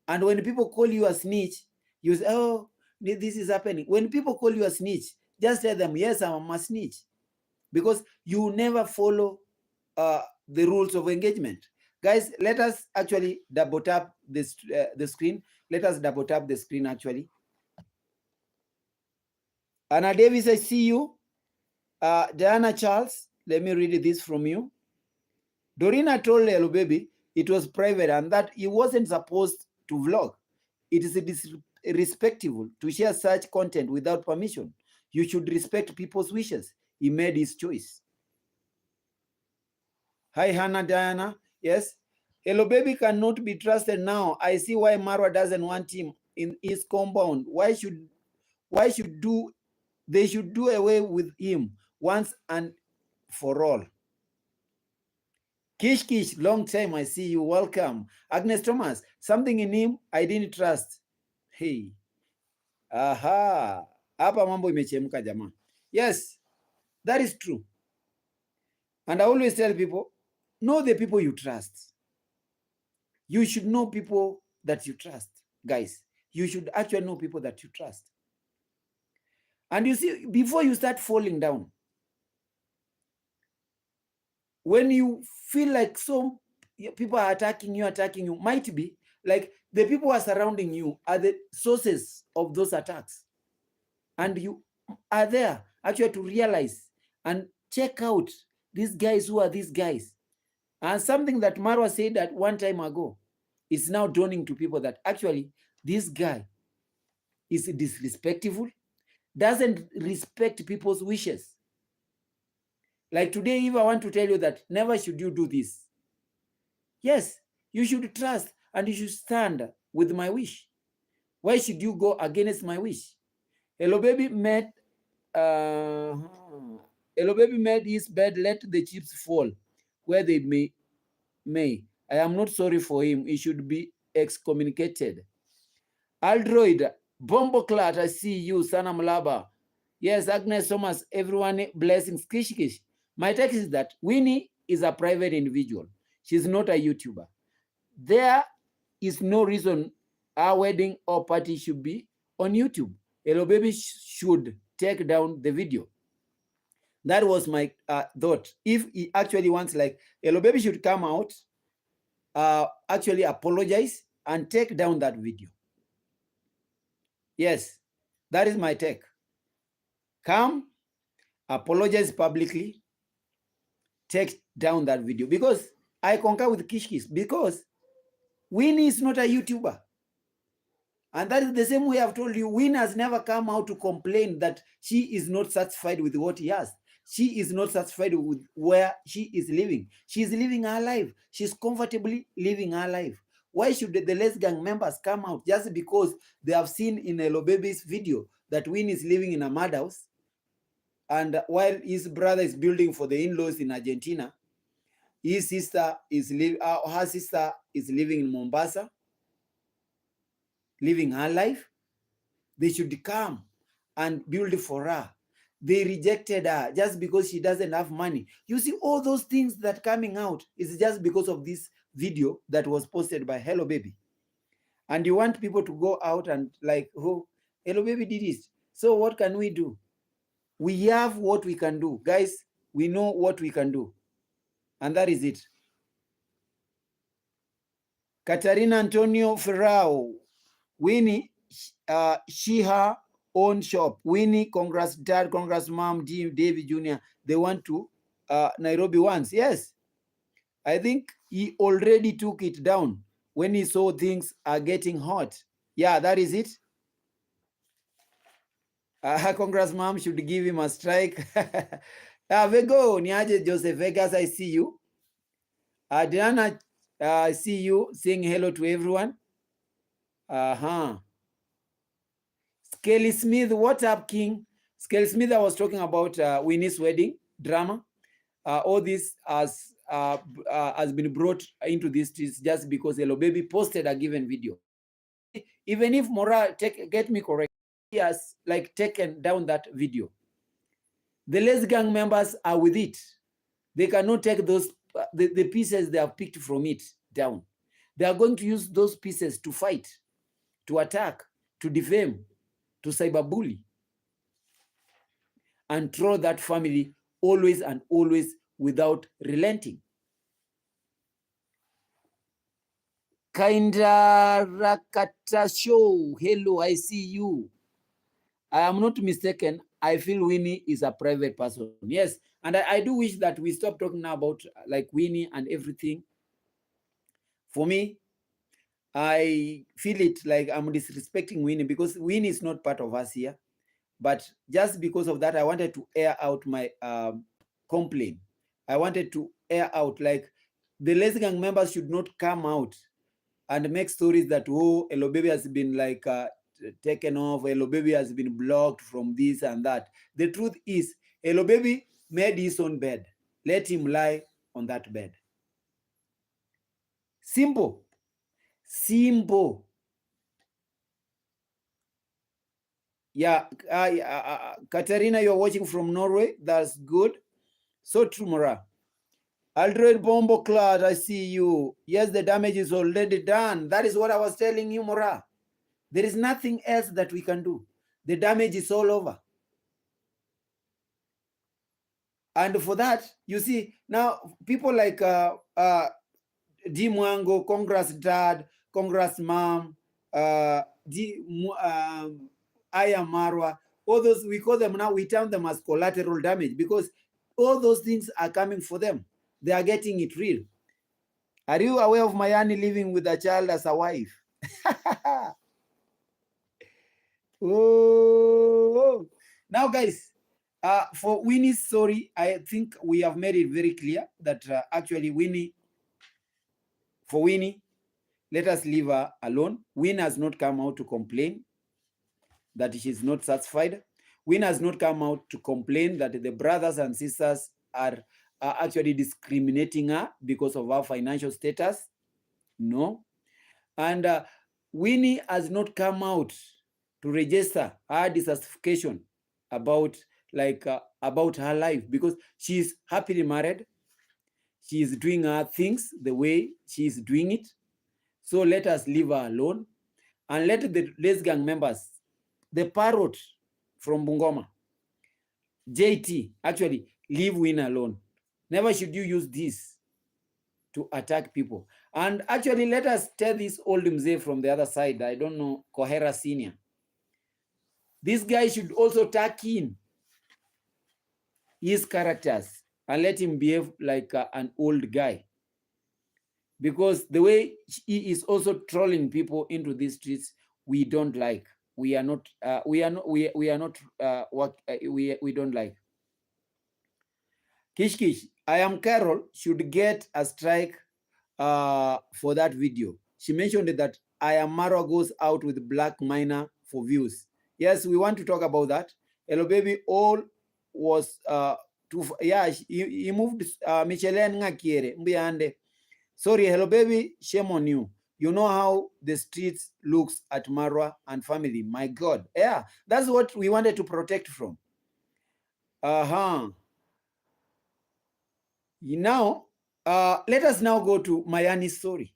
And when people call you a snitch, you say, oh, this is happening. When people call you a snitch, just tell them, yes, I'm a snitch. Because you never follow the rules of engagement. Guys, let us actually double tap this the screen. Let us double tap the screen actually. Anna Davis, I see you. Diana Charles, let me read this from you. Dorina told Hello Baby it was private and that he wasn't supposed to vlog. It is disrespectful to share such content without permission. You should respect people's wishes. He made his choice. Hi, Hannah Diana. Yes. Hello Baby cannot be trusted now. I see why Marwa doesn't want him in his compound. They should do away with him once and for all. Kish, long time I see you. Welcome. Agnes Thomas, something in him I didn't trust. Hey. Aha. Hapa mambo imechemka jamaa. Yes, that is true. And I always tell people, know the people you trust. You should know people that you trust. Guys, you should actually know people that you trust. And you see, before you start falling down, when you feel like some people are attacking you, might be like the people who are surrounding you are the sources of those attacks. And you are there actually to realize and check out these guys, who are these guys. And something that Marwa said at one time ago is now dawning to people that actually this guy is disrespectful, doesn't respect people's wishes. Like today, if I want to tell you that never should you do this, yes, you should trust and you should stand with my wish. Why should you go against my wish? Hello Baby made Hello Baby made his bed, let the chips fall where they may. I am not sorry for him. He should be excommunicated. Aldroid, Bomboclat, I see you, Sana Mlaba. Yes, Agnes Thomas, everyone, blessings. Kish Kish. My text is that Winnie is a private individual. She's not a YouTuber. There is no reason our wedding or party should be on YouTube. Hello Baby should take down the video. That was my thought. If he actually wants, like, Hello Baby should come out, actually apologize and take down that video. Yes, that is my take. Come, apologize publicly, take down that video. Because I concur with Kishkis, because Winnie is not a YouTuber. And that is the same way I've told you, Winnie has never come out to complain that she is not satisfied with what he has. She is not satisfied with where she is living. She is living her life. She's comfortably living her life. Why should the Les Gang members come out just because they have seen in Hello Baby's video that Winnie is living in a madhouse, and while his brother is building for the in-laws in Argentina, his sister is her sister is living in Mombasa, living her life? They should come and build for her. They rejected her just because she doesn't have money. You see, all those things that coming out is just because of this video that was posted by Hello Baby. And you want people to go out and like, oh, Hello Baby did it. So what can we do? We have what we can do. Guys, we know what we can do. And that is it. Katarina Antonio Ferrao, Winnie, she, her own shop. Winnie, congrats dad, congrats mom, David Jr. They went to Nairobi once. Yes, I think he already took it down when he saw things are getting hot. Yeah, that is it. Congrats mom should give him a strike. Vego, Niaje Joseph Vegas, I see you. Diana, I see you saying hello to everyone. Skelly Smith, what up, King? Skelly Smith, I was talking about Winnie's wedding drama. All this has been brought into this just because Hello Baby posted a given video. Even if Mora, get me correct, he has like taken down that video. The Les Gang members are with it. They cannot take those the pieces they have picked from it down. They are going to use those pieces to fight, to attack, to defame, to cyberbully, and throw that family always and always without relenting. Kinda Rakata Show, hello, I see you. I am not mistaken. I feel Winnie is a private person. Yes, and I do wish that we stop talking now about like Winnie and everything. For me, I feel it like I'm disrespecting Winnie because Winnie is not part of us here. But just because of that, I wanted to air out my complaint. I wanted to air out like the Les Gang members should not come out and make stories that, oh, Hello Baby has been like taken off, Hello Baby has been blocked from this and that. The truth is, Hello Baby made his own bed. Let him lie on that bed. Simple. Simple. Yeah, Katarina, you're watching from Norway. That's good. So true, Mora. Aldred Bombo Clad, I see you. Yes, the damage is already done. That is what I was telling you, Mora. There is nothing else that we can do. The damage is all over. And for that, you see, now people like D Mwango, Congress Dad, Congress Mom, Aya Marwa, all those, we call them now, we term them as collateral damage, because all those things are coming for them. They are getting it real. Are you aware of Mayani living with a child as a wife? Oh, now guys, for Winnie's story, I think we have made it very clear that actually for Winnie, let us leave her alone. Winnie has not come out to complain that she's not satisfied. Winnie has not come out to complain that the brothers and sisters are actually discriminating her because of her financial status. No. And Winnie has not come out to register her dissatisfaction about about her life, because she's happily married. She is doing her things the way she is doing it. So let us leave her alone, and let the Les Gang members, the parrot from Bungoma, JT, actually leave Winnie alone. Never should you use this to attack people. And actually, let us tell this old mzee from the other side, I don't know, Kohera Senior. This guy should also tuck in his characters and let him behave like an old guy, because the way he is also trolling people into these streets, we don't like. We don't like. Kish Kish, I am Carol should get a strike for that video. She mentioned that I am Marwa goes out with black miner for views. Yes, we want to talk about that. Hello baby, all was he moved Michelin Ngakiere Mbiande. Sorry, hello baby, shame on you. You know how the streets looks at Marwa and family. My God. Yeah, that's what we wanted to protect from. Now, let us now go to Mayani'S story.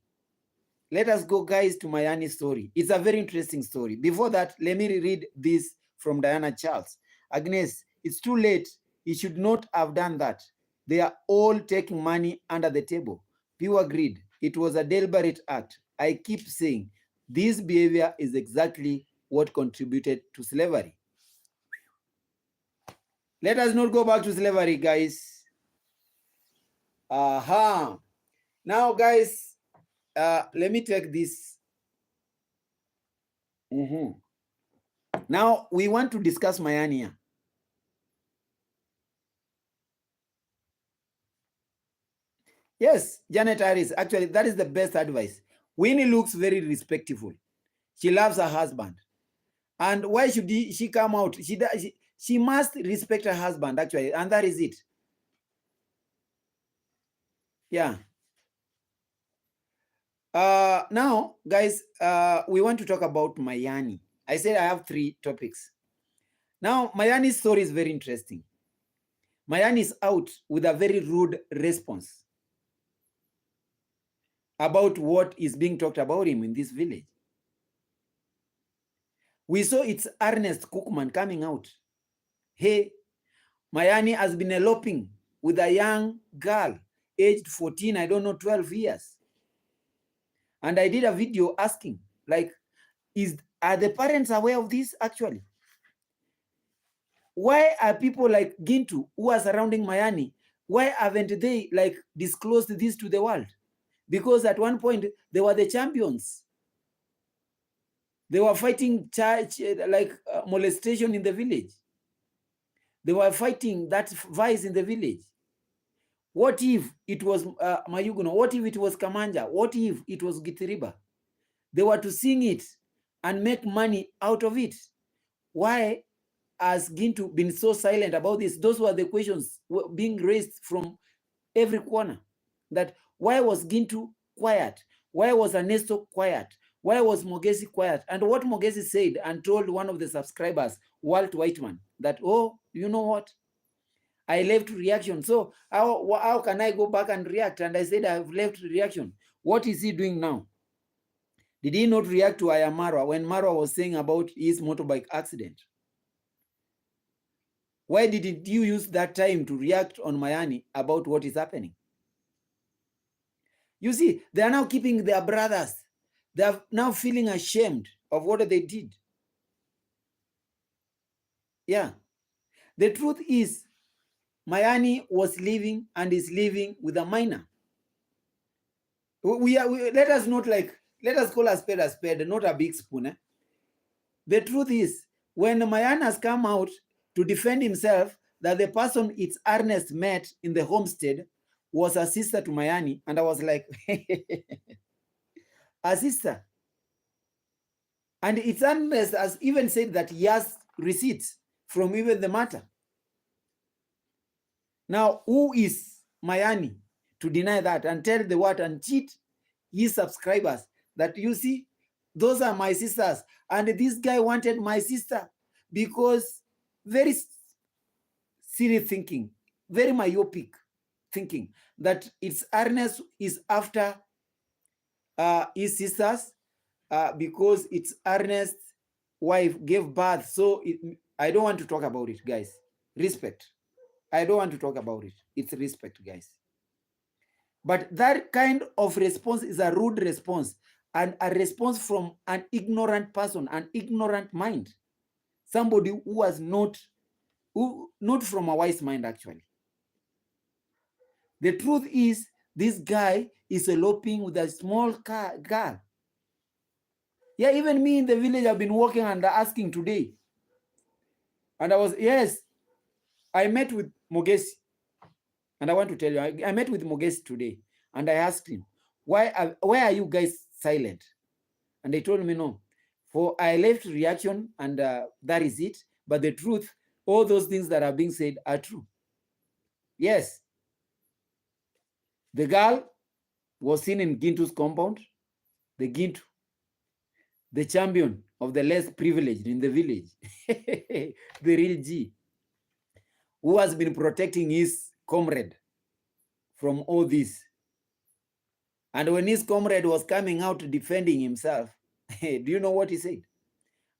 Let us go, guys, to Mayani'S story. It's a very interesting story. Before that, let me read this from Diana Charles. Agnes, it's too late. You should not have done that. They are all taking money under the table. Pure greed. It was a deliberate act. I keep saying this behavior is exactly what contributed to slavery. Let us not go back to slavery, guys. Now, guys, let me take this. Now, we want to discuss Mayani. Yes, Janet Harris, actually, that is the best advice. Winnie looks very respectful. She loves her husband. And why should she come out? She must respect her husband, actually, and that is it. Yeah. Now, guys, we want to talk about Mayani. I said I have 3 topics. Now, Mayani's story is very interesting. Mayani is out with a very rude response about what is being talked about him in this village. We saw it's Ernest Cookman coming out. Hey, Mayani has been eloping with a young girl, aged 14, I don't know, 12 years. And I did a video asking, like, are the parents aware of this actually? Why are people like Gintu, who are surrounding Mayani, why haven't they like disclosed this to the world? Because at one point, they were the champions. They were fighting molestation in the village. They were fighting that vice in the village. What if it was Mayuguno? What if it was Kamanja? What if it was Gitiriba? They were to sing it and make money out of it. Why has Gintu been so silent about this? Those were the questions being raised from every corner. That why was Gintu quiet? Why was Ernesto quiet? Why was Mogesi quiet? And what Mogesi said and told one of the subscribers, Walt Whiteman, that, oh, you know what? I left reaction. So how can I go back and react? And I said, I've left reaction. What is he doing now? Did he not react to Marwa when Marwa was saying about his motorbike accident? Why didn't you use that time to react on Mayani about what is happening? You see, they are now keeping their brothers. They are now feeling ashamed of what they did. Yeah. The truth is, Mayani was living and is living with a minor. Let us call a spade, not a big spoon. Eh? The truth is, when Mayani has come out to defend himself, that the person it's Ernest met in the homestead was a sister to Mayani, and I was like, a sister. And it's Ernest has even said that he has receipts from even the matter. Now, who is Mayani to deny that and tell the world and cheat his subscribers that, you see, those are my sisters, and this guy wanted my sister? Because very silly thinking, very myopic thinking, that it's Ernest is after his sisters because it's Ernest's wife gave birth. So I don't want to talk about it, guys. Respect. I don't want to talk about it. It's respect, guys. But that kind of response is a rude response, and a response from an ignorant person, an ignorant mind, somebody who was not from a wise mind, actually. The truth is, this guy is eloping with a small girl. Yeah, even me in the village, I've been walking and asking today. And I met with Mogesi. And I want to tell you, I met with Mogesi today. And I asked him, why are you guys silent? And they told me no. For I left reaction, and that is it. But the truth, all those things that are being said are true. Yes. The girl was seen in Gintu's compound. The Gintu, the champion of the less privileged in the village, the real G, who has been protecting his comrade from all this. And when his comrade was coming out defending himself, do you know what he said?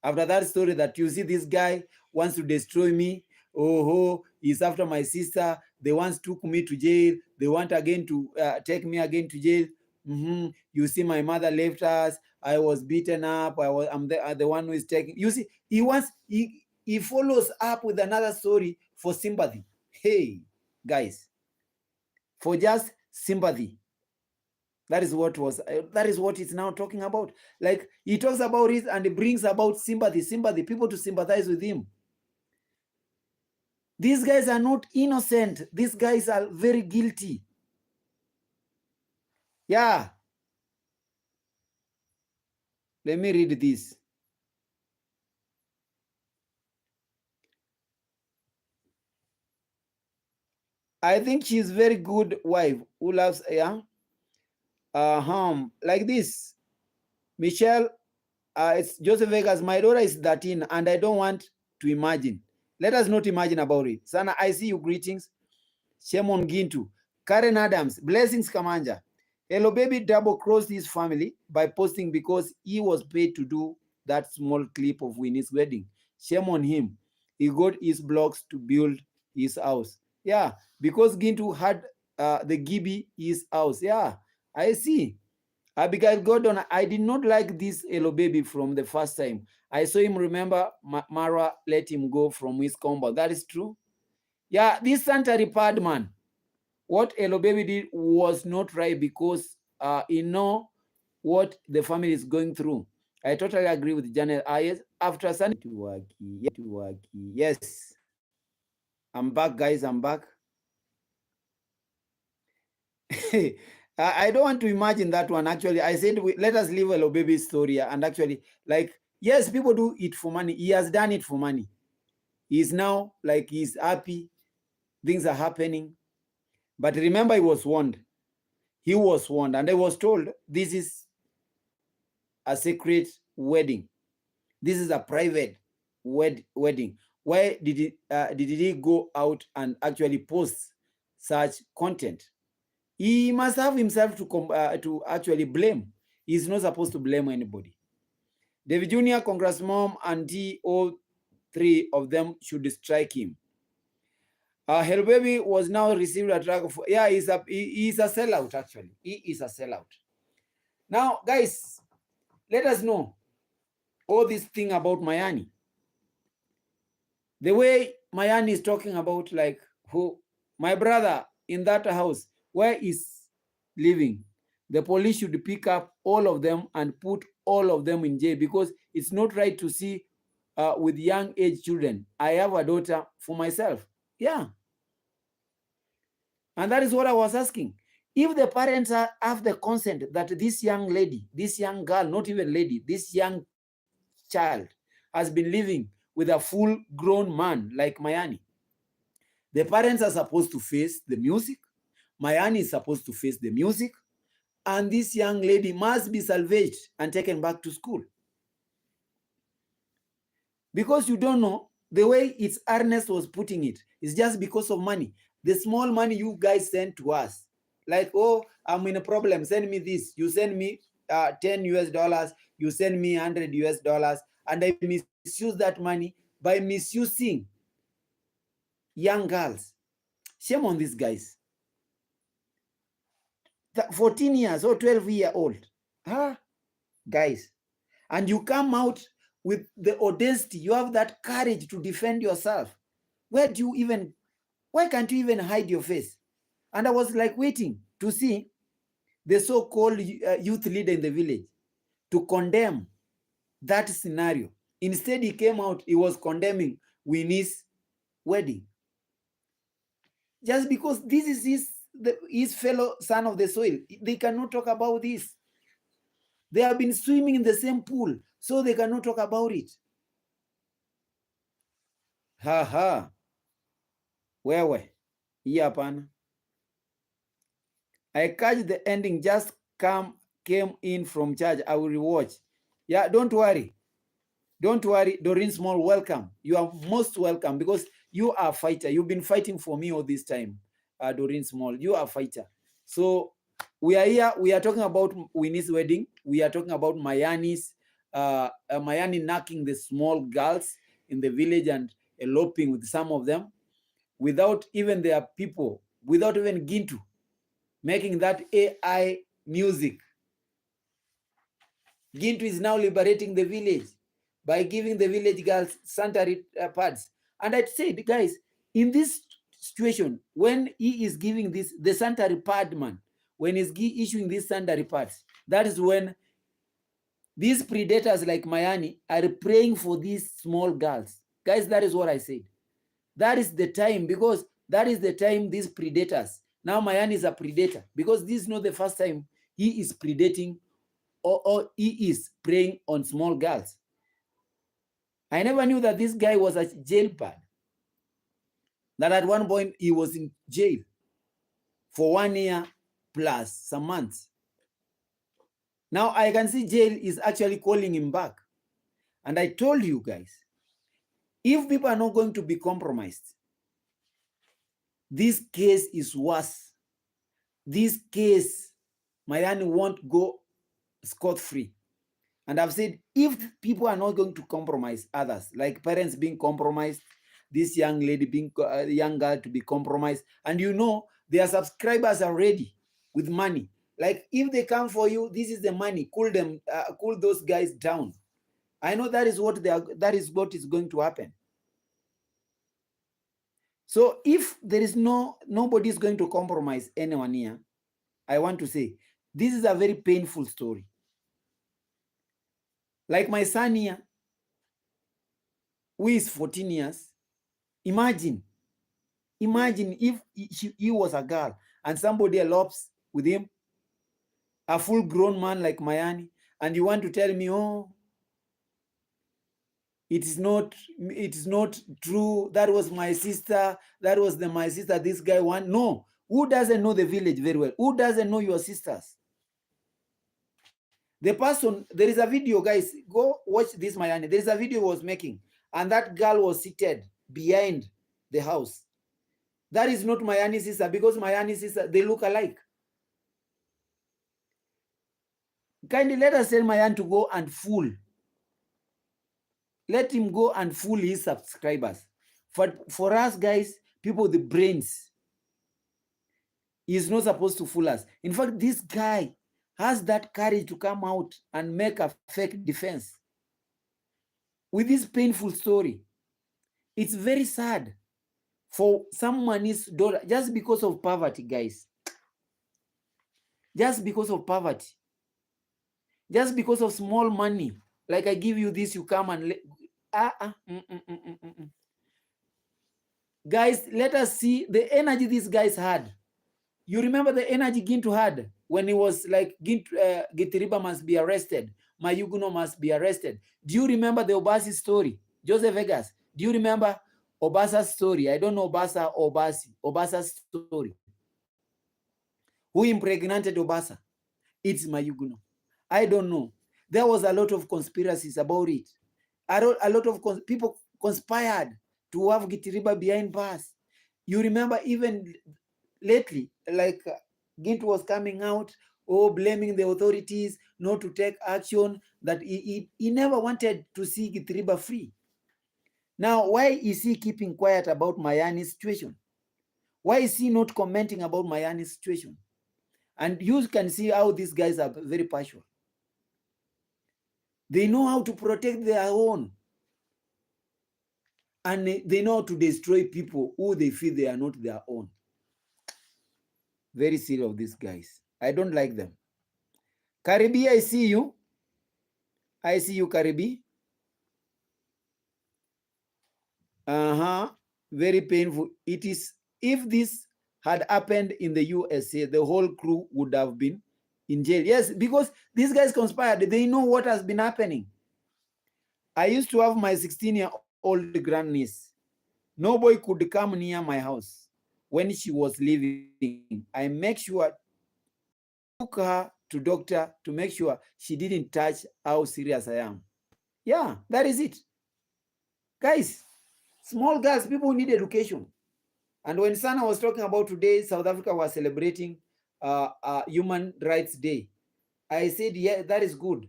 After that story that, you see, this guy wants to destroy me. Oh, he's after my sister. They once took me to jail. They want again to take me again to jail. You see, my mother left us. I was beaten up. I'm the one who is taking. You see, he follows up with another story for sympathy. Hey, guys, for just sympathy. That is what it's now talking about. Like, he talks about it and he brings about sympathy, people to sympathize with him. These guys are not innocent. These guys are very guilty. Yeah. Let me read this. I think she's very good wife who loves like this. Michelle, it's Joseph Vegas. My daughter is 13 and I don't want to imagine. Let us not imagine about it. Sana, I see you. Greetings. Shemon Gintu. Karen Adams. Blessings, Kamanja. Hello, baby double-crossed his family by posting because he was paid to do that small clip of Winnie's wedding. Shame on him. He got his blocks to build his house. Yeah, because Gintu had the Gibi his house. Yeah, I see. Abigail Gordon, I did not like this Hello Baby from the first time. I saw him, remember, Mara let him go from his combo. That is true. Yeah, this sanitary pad man, what Hello Baby did was not right because he know what the family is going through. I totally agree with Janet Ayers. After Sunday, yes, I'm back, guys. I'm back. I don't want to imagine that one. Actually, I said let us leave Hello Baby's story. And actually, like, yes, people do it for money. He has done it for money. He's now like he's happy. Things are happening. But remember, he was warned. He was warned, and I was told this is a secret wedding. This is a private wedding. Why did he go out and actually post such content? He must have himself to actually blame. He's not supposed to blame anybody. David Jr., Congress Mom, and all three of them should strike him. Hell Baby was now received a track for, yeah, he's a sellout actually. He is a sellout. Now, guys, let us know all this thing about Mayani. The way Mayani is talking about, like, who, my brother in that house where is living, the police should pick up all of them and put all of them in jail, because it's not right to see with young age children. I have a daughter for myself. Yeah. And that is what I was asking. If the parents have the consent that this young lady, this young girl, not even lady, this young child has been living with a full-grown man like Mayani, the parents are supposed to face the music. Mayani is supposed to face the music. And this young lady must be salvaged and taken back to school. Because you don't know, the way it's Ernest was putting it is just because of money. The small money you guys send to us, like, oh, I'm in a problem, send me this. You send me 10 US dollars, you send me 100 US dollars, and I misuse that money by misusing young girls. Shame on these guys. 14 years or 12-year-old. Huh? Guys. And you come out with the audacity, you have that courage to defend yourself. Why can't you even hide your face? And I was like waiting to see the so-called youth leader in the village to condemn that scenario. Instead, he came out, he was condemning Winnie'S wedding. Just because this is his fellow son of the soil. They cannot talk about this. They have been swimming in the same pool, so they cannot talk about it. Ha. Wewe. Hapana. I catch the ending, just came in from church. I will rewatch. Yeah, don't worry. Don't worry, Doreen Small, welcome. You are most welcome, because you are a fighter. You've been fighting for me all this time, Doreen Small. You are a fighter. So we are here. We are talking about Winnie'S wedding. We are talking about Mayani'S, Mayani knacking the small girls in the village and eloping with some of them without even their people, without even Gintu making that AI music. Gintu is now liberating the village by giving the village girls sanitary pads. And I said, guys, in this situation, when he is giving this, the sanitary pad man, when he's issuing these sanitary pads, that is when these predators like Mayani are praying for these small girls. Guys, that is what I said. That is the time, because that is the time these predators, now Mayani is a predator, because this is not the first time he is predating or he is preying on small girls. I never knew that this guy was a jail pad. That at one point he was in jail for 1 year plus some months. Now I can see jail is actually calling him back. And I told you guys, if people are not going to be compromised, this case is worse. This case, Mayani won't go scot-free. And I've said, if people are not going to compromise others, like parents being compromised, this young lady being young girl to be compromised, and you know their subscribers are ready with money. Like if they come for you, this is the money. Cool them, cool those guys down. I know that is what that is what is going to happen. So if there is nobody is going to compromise anyone here, I want to say this is a very painful story. Like my son here, who is 14 years, imagine if he was a girl and somebody elopes with him, a full-grown man like Mayani, and you want to tell me, oh, it is not true, that was my sister, my sister, this guy want. No, who doesn't know the village very well? Who doesn't know your sisters? The person, there is a video, guys, go watch this Mayani. There is a video he was making, and that girl was seated behind the house. That is not Mayani's sister, because Mayani's sister, they look alike. Kindly let us tell Mayan to go and fool. Let him go and fool his subscribers. For us, guys, people with the brains. He's not supposed to fool us. In fact, this guy has that courage to come out and make a fake defense with this painful story. It's very sad for someone's daughter, just because of poverty, guys. Just because of poverty. Just because of small money. Like, I give you this, you come and... Guys, let us see the energy these guys had. You remember the energy Gintu had when he was like, Gitiriba must be arrested, Mayuguno must be arrested. Do you remember the Obasi story? Joseph Vegas, do you remember Obasa's story? I don't know Obasa or Obasa's story. Who impregnated Obasa? It's Mayuguno. I don't know. There was a lot of conspiracies about it. A lot of people conspired to have Gitiriba behind bars. You remember even lately, like Gintu was coming out, blaming the authorities not to take action, that he never wanted to see Gitiriba free. Now, why is he keeping quiet about Mayani'S situation? Why is he not commenting about Mayani'S situation? And you can see how these guys are very partial. They know how to protect their own. And they know how to destroy people who they feel they are not their own. Very silly of these guys. I don't like them. Karibi, I see you. I see you, Karibi. Very painful. It is, if this had happened in the USA, the whole crew would have been in jail. Yes, because these guys conspired. They know what has been happening. I used to have my 16-year-old grandniece. No boy could come near my house when she was leaving. I make sure took her to doctor to make sure she didn't touch how serious I am. Yeah, that is it. Guys, small girls, people need education. And when Sana was talking about today, South Africa was celebrating Human Rights Day, I said, yeah, that is good.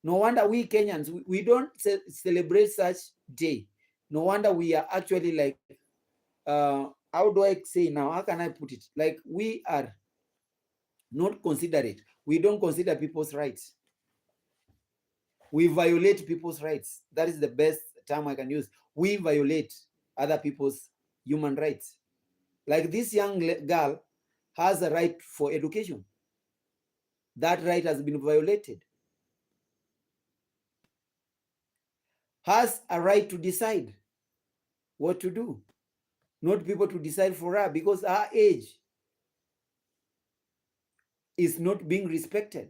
No wonder we Kenyans, we don't celebrate such day. No wonder we are actually like, how do I say now? How can I put it? Like, we are not considerate. We don't consider people's rights. We violate people's rights. That is the best term I can use. We violate other people's human rights. Like, this young girl has a right for education. That right has been violated. Has a right to decide what to do, not people to decide for her, because her age is not being respected.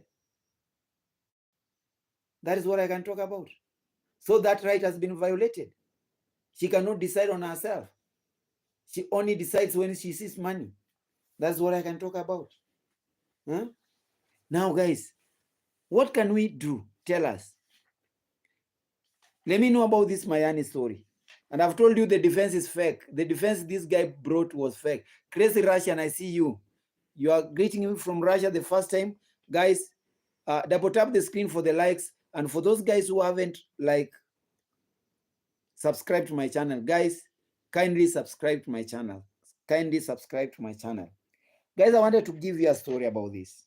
That is what I can talk about. So that right has been violated. She cannot decide on herself. She only decides when she sees money. That's what I can talk about. Huh? Now, guys, what can we do? Tell us. Let me know about this Mayani story. And I've told you the defense is fake. The defense this guy brought was fake. Crazy Russian, I see you. You are greeting me from Russia the first time. Guys, double tap the screen for the likes. And for those guys who haven't like subscribed to my channel, guys, kindly subscribe to my channel. Kindly subscribe to my channel. Guys, I wanted to give you a story about this.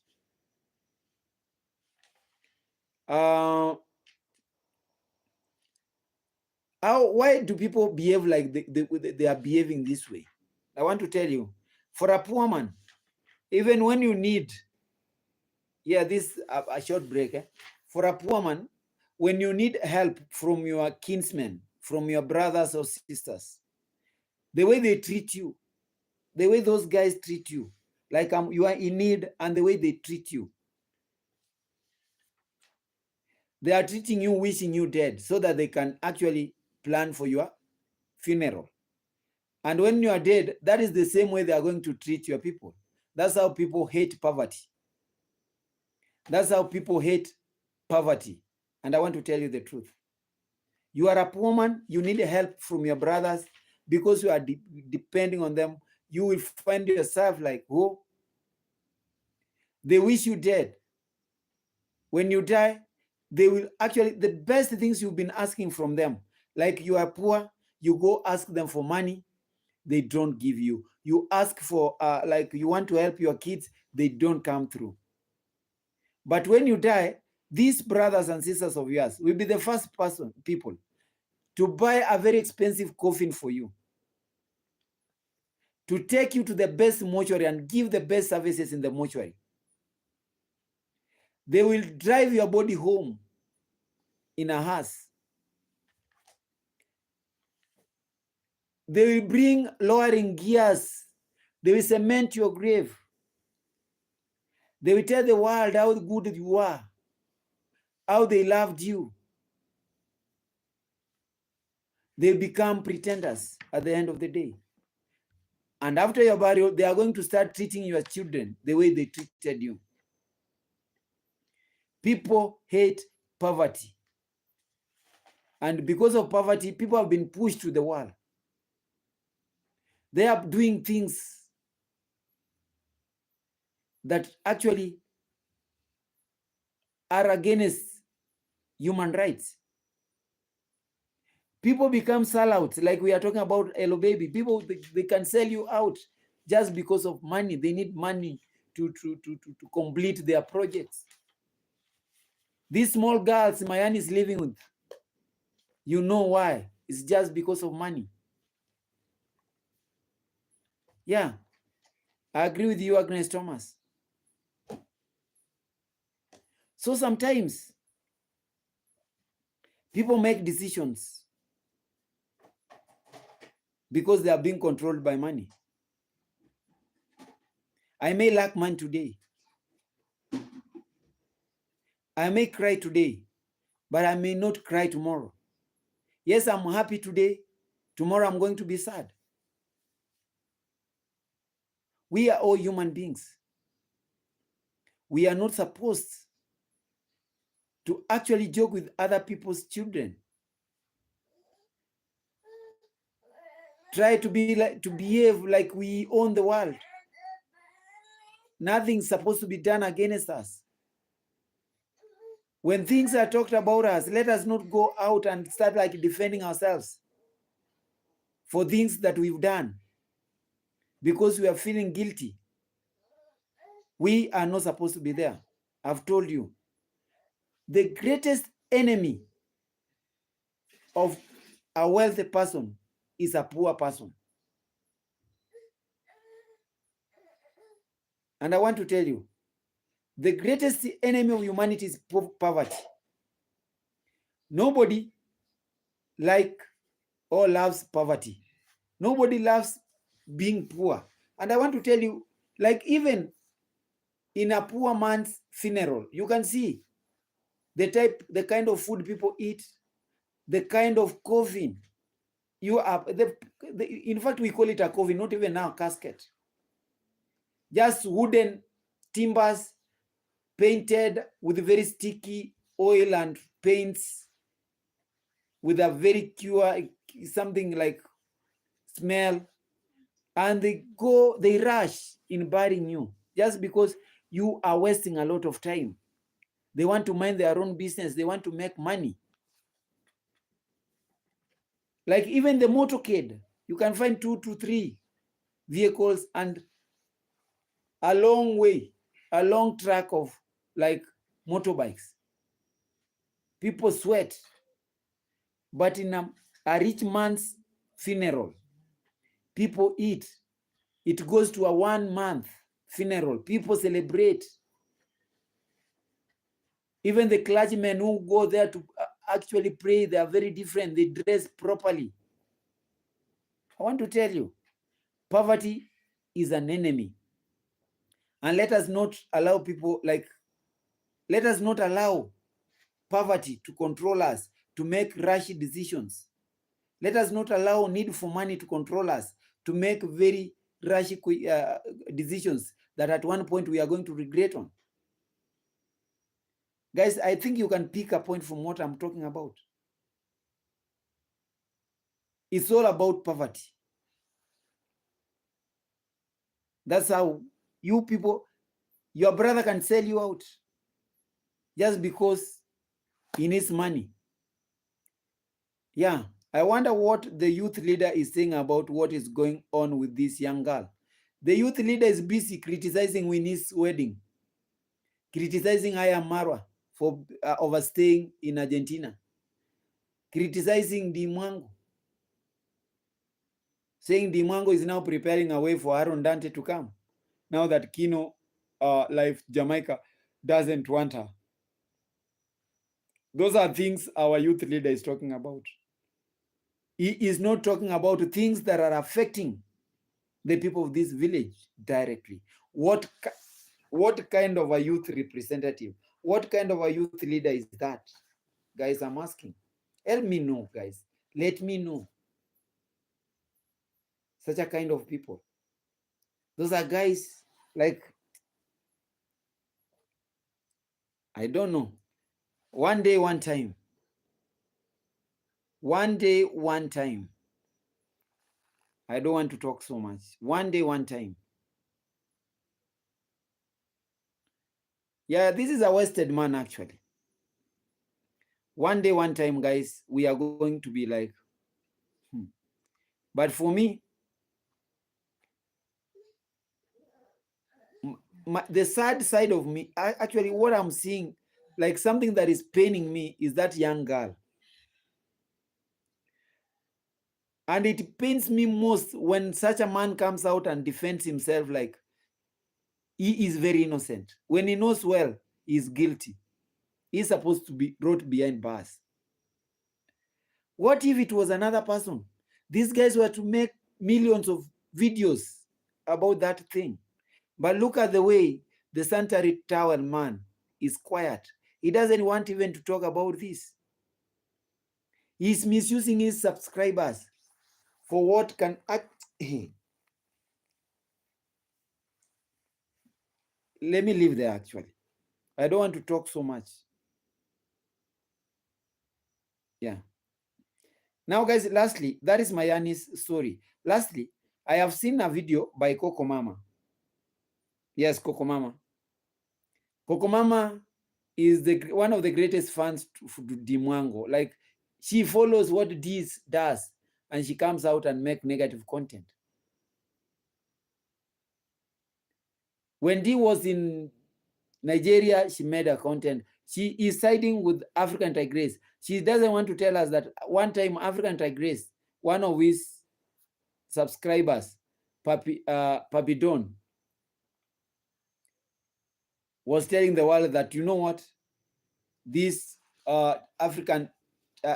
Why do people behave like they are behaving this way? I want to tell you, for a poor man, even when you need, this a short break. For a poor man, when you need help from your kinsmen, from your brothers or sisters, the way they treat you, the way those guys treat you, like you are in need, and the way they treat you, they are treating you, wishing you dead, so that they can actually plan for your funeral. And when you are dead, that is the same way they are going to treat your people. That's how people hate poverty. That's how people hate poverty. And I want to tell you the truth. You are a poor man, you need help from your brothers because you are depending on them. You will find yourself like, oh, they wish you dead. When you die, they will actually, the best things you've been asking from them, like you are poor, you go ask them for money. they don't give you. You ask for, like you want to help your kids, they don't come through. But when you die, these brothers and sisters of yours will be the first people to buy a very expensive coffin for you, to take you to the best mortuary and give the best services in the mortuary. They will drive your body home in a hearse. They will bring lowering gears. They will cement your grave. They will tell the world how good you are, how they loved you. They become pretenders at the end of the day. And after your burial, they are going to start treating your children the way they treated you. People hate poverty. And because of poverty, people have been pushed to the wall. They are doing things that actually are against human rights. People become sellouts, like we are talking about Hello Baby. People, they can sell you out just because of money. They need money to complete their projects. These small girls Mayani'S living with, you know why? It's just because of money. Yeah, I agree with you, Agnes Thomas. So sometimes people make decisions because they are being controlled by money. I may lack money today. I may cry today, but I may not cry tomorrow. Yes, I'm happy today. Tomorrow I'm going to be sad. We are all human beings. We are not supposed to actually joke with other people's children. Try to behave like we own the world. Nothing's supposed to be done against us. When things are talked about us, let us not go out and start like defending ourselves for things that we've done because we are feeling guilty. We are not supposed to be there. I've told you. The greatest enemy of a wealthy person is a poor person. And I want to tell you, the greatest enemy of humanity is poverty. Nobody like or loves poverty. Nobody loves being poor. And I want to tell you, like even in a poor man's funeral, you can see the kind of food people eat, the kind of coffin you are. In fact, we call it a coffin, not even now a casket. Just wooden timbers painted with very sticky oil and paints with a very something like smell. And they rush in burying you just because you are wasting a lot of time. They want to mind their own business. They want to make money. Like even the motorcade, you can find 2 to 3 vehicles and a long track of like motorbikes. People sweat. But in a rich man's funeral, people eat. It goes to a 1 month funeral. People celebrate. Even the clergymen who go there to actually pray, they are very different. They dress properly. I want to tell you, poverty is an enemy. And let us not allow let us not allow poverty to control us, to make rash decisions. Let us not allow need for money to control us, to make very rash decisions that at one point we are going to regret on. Guys, I think you can pick a point from what I'm talking about. It's all about poverty. That's how you people, your brother can sell you out just because he needs money. Yeah, I wonder what the youth leader is saying about what is going on with this young girl. The youth leader is busy criticizing Winnie's wedding, criticizing Aya Marwa for overstaying in Argentina, criticizing Dimwango, saying Dimwango is now preparing a way for Aaron Dante to come, now that Kino Life Jamaica doesn't want her. Those are things our youth leader is talking about. He is not talking about things that are affecting the people of this village directly. What kind of a youth representative, what kind of a youth leader is that? Guys, I'm asking. Help me know, guys. Let me know. Such a kind of people. Those are guys like, I don't know. One day, one time. One day, one time. I don't want to talk so much. One day, one time. Yeah, this is a wasted man, actually. One day, one time, guys, we are going to be like, But for me, the sad side of me, actually, what I'm seeing, like something that is paining me, is that young girl. And it pains me most when such a man comes out and defends himself like he is very innocent. When he knows well, he's guilty. He's supposed to be brought behind bars. What if it was another person? These guys were to make millions of videos about that thing. But look at the way the Sanitary Towel man is quiet. He doesn't want even to talk about this. He's misusing his subscribers for what can act. Let me leave there, actually. I don't want to talk so much. Yeah. Now, guys, lastly, that is Mayani'S story. Lastly, I have seen a video by Coco Mama. Yes, Coco Mama. Coco Mama is one of the greatest fans to Dimwango. Like, she follows what D does, and she comes out and make negative content. When D was in Nigeria, she made a content. She is siding with African Tigress. She doesn't want to tell us that one time African Tigress, one of his subscribers, Papi Don, was telling the world that, you know what, this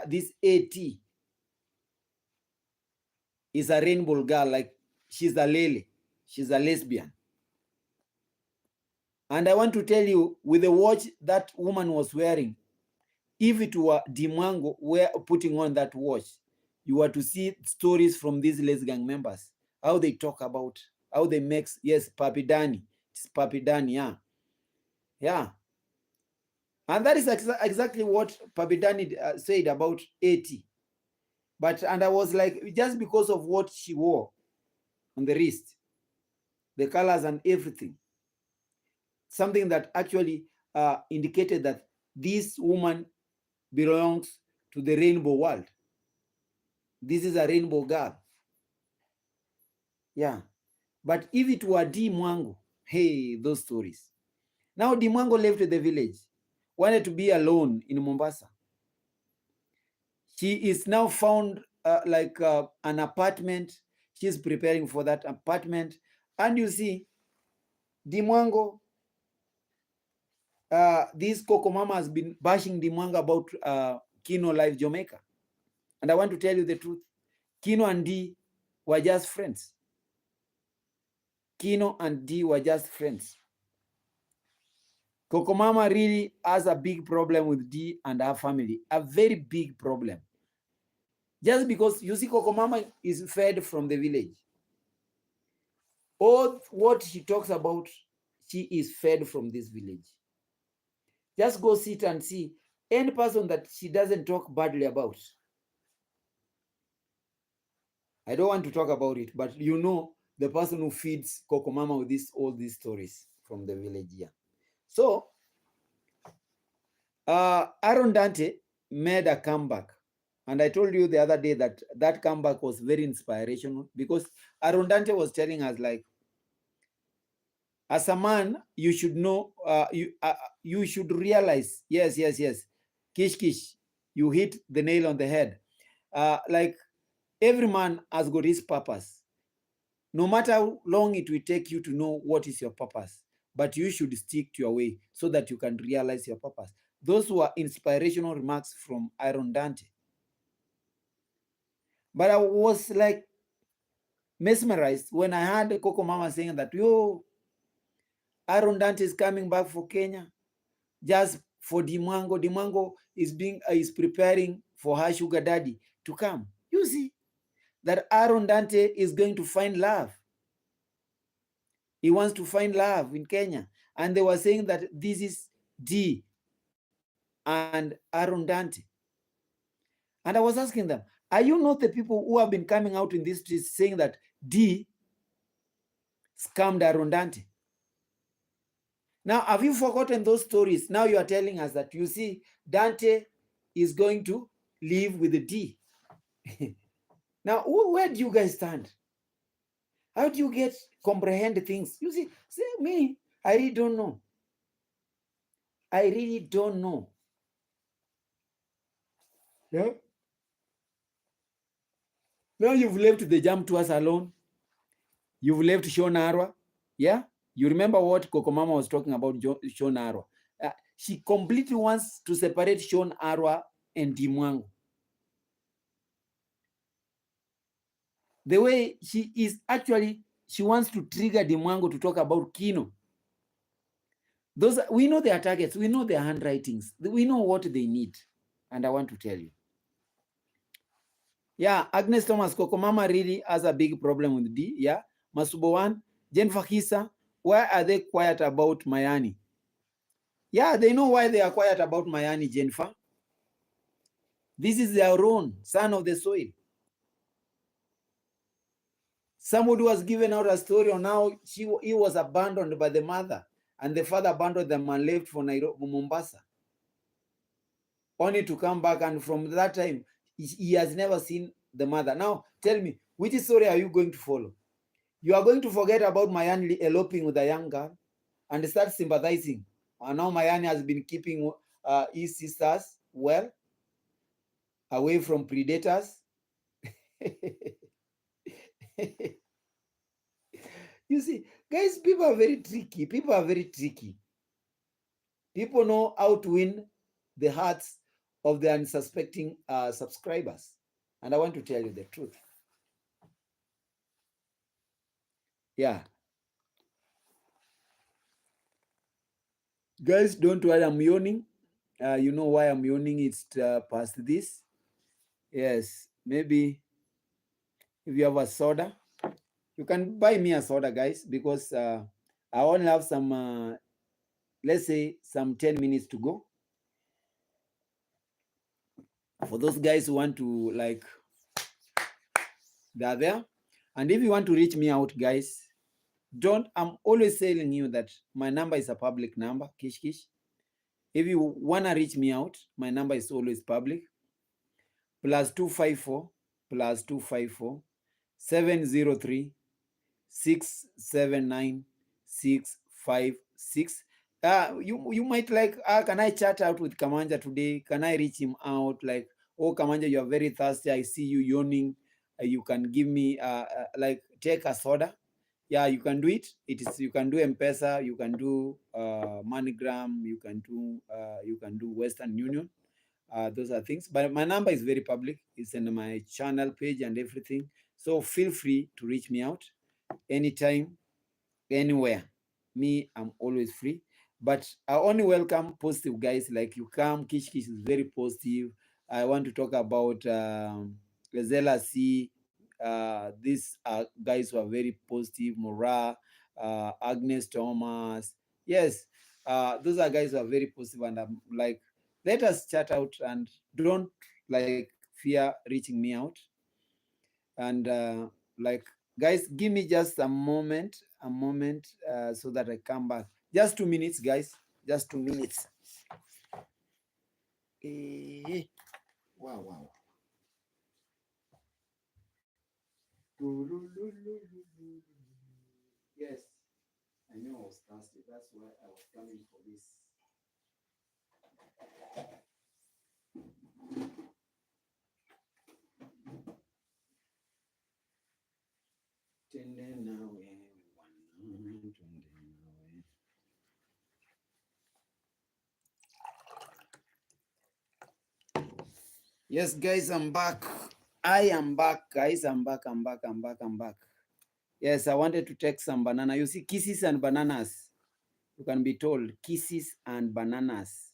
this AT is a rainbow girl, like she's a lele, she's a lesbian. And I want to tell you, with the watch that woman was wearing, if it were Dimwango were putting on that watch, you were to see stories from these Les Gang members, how they talk about, how they make, yes, Papi Danny, it's Papi Danny, yeah. Yeah. And that is exactly what Papi Danny said about 80. And I was like, just because of what she wore on the wrist, the colors and everything, something that actually indicated that this woman belongs to the rainbow world. This is a rainbow girl. Yeah. But if it were Dimwango, hey, those stories. Now Dimwango left the village, wanted to be alone in Mombasa. She is now found an apartment. She's preparing for that apartment. And you see, Dimwango, this Coco Mama has been bashing Dimwango about Kino Live Jamaica. And I want to tell you the truth. Kino and D were just friends. Kino and D were just friends. Coco Mama really has a big problem with D and her family. A very big problem. Just because, you see, Coco Mama is fed from the village. All what she talks about, she is fed from this village. Just go sit and see any person that she doesn't talk badly about. I don't want to talk about it, but you know the person who feeds Coco Mama with all these stories from the village here. So, Aaron Dante made a comeback. And I told you the other day that that comeback was very inspirational, because Aaron Dante was telling us, like, as a man, you should know, you should realize, yes, yes, yes, Kish Kish, you hit the nail on the head. Like, every man has got his purpose. No matter how long it will take you to know what is your purpose, but you should stick to your way so that you can realize your purpose. Those were inspirational remarks from Aaron Dante. But I was like mesmerized when I heard Coco Mama saying that, yo, Aaron Dante is coming back for Kenya just for Dimwango. Dimwango is preparing for her sugar daddy to come. You see that Aaron Dante is going to find love. He wants to find love in Kenya. And they were saying that this is D and Aaron Dante. And I was asking them, are you not the people who have been coming out in these streets saying that D scammed Aaron Dante? Now, have you forgotten those stories? Now you are telling us that, you see, Dante is going to live with the D. Now, where do you guys stand? How do you comprehend things? You see, me, I really don't know. I really don't know. Yeah. Now you've left the jam to us alone. You've left Shonarwa. Yeah. You remember what Coco Mama was talking about, Shonarwa. She completely wants to separate Shonarwa and Dimwangu. The way she is actually, she wants to trigger Dimwangu to talk about Kino. Those, we know their targets, we know their handwritings, we know what they need. And I want to tell you. Yeah, Agnes Thomas, Coco Mama really has a big problem with D. Yeah. Masubowan, Jennifer Kisa, why are they quiet about Mayani? Yeah, they know why they are quiet about Mayani, Jennifer. This is their own son of the soil. Somebody was given out a story on how he was abandoned by the mother, and the father abandoned them and left for Nairobi, Mombasa, only to come back. And from that time, he has never seen the mother. Now, tell me, which story are you going to follow? You are going to forget about Mayani eloping with a young girl and start sympathizing. And now Mayani has been keeping his sisters well, away from predators. You see, guys, people are very tricky. People are very tricky. People know how to win the hearts of the unsuspecting subscribers. And I want to tell you the truth. Yeah. Guys, don't worry, I'm yawning. You know why I'm yawning? It's past this. Yes, maybe if you have a soda, you can buy me a soda, guys, because I only have some, let's say, some 10 minutes to go. For those guys who want to, like, they're there. And if you want to reach me out, guys, I'm always telling you that my number is a public number, Kish Kish. If you want to reach me out, my number is always public. +254 +254 703 679 656. You might like, can I chat out with Kamanja today? Can I reach him out? Like, oh, Kamanja, you are very thirsty. I see you yawning. You can give me like, take a soda. Yeah, you can do it. You can do M-Pesa, you can do MoneyGram, you can do Western Union. Those are things. But my number is very public. It's in my channel page and everything. So feel free to reach me out anytime, anywhere. Me, I'm always free. But I only welcome positive guys like you. Come, Kish Kish is very positive. I want to talk about Gazella C. These guys who are very positive. Mora, Agnes Thomas. Yes, those are guys who are very positive, and I'm like, let us chat out and don't like fear reaching me out. And like, guys, give me just a moment, so that I come back. Just 2 minutes, guys. Just 2 minutes. Wow. Yes, I knew I was thirsty. That's why I was coming for this. Yes, guys, I'm back. I am back, guys. I'm back. I'm back. Yes, I wanted to take some banana. You see, kisses and bananas. You can be told kisses and bananas.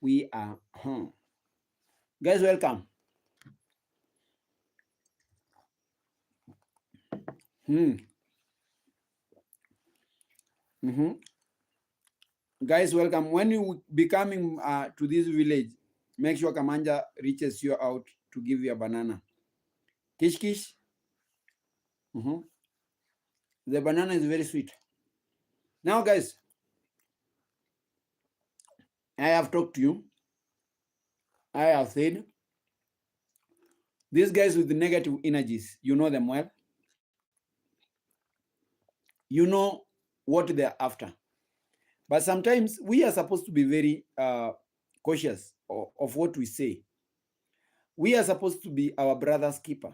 We are Guys, welcome. Hmm. Mm-hmm. Guys, welcome. When you be coming to this village, make sure Kamanja reaches you out to give you a banana. Kish kish. Mm-hmm. The banana is very sweet. Now, guys, I have talked to you. I have said these guys with the negative energies, you know them well. You know what they're after. But sometimes we are supposed to be very cautious of what we say. We are supposed to be our brother's keeper.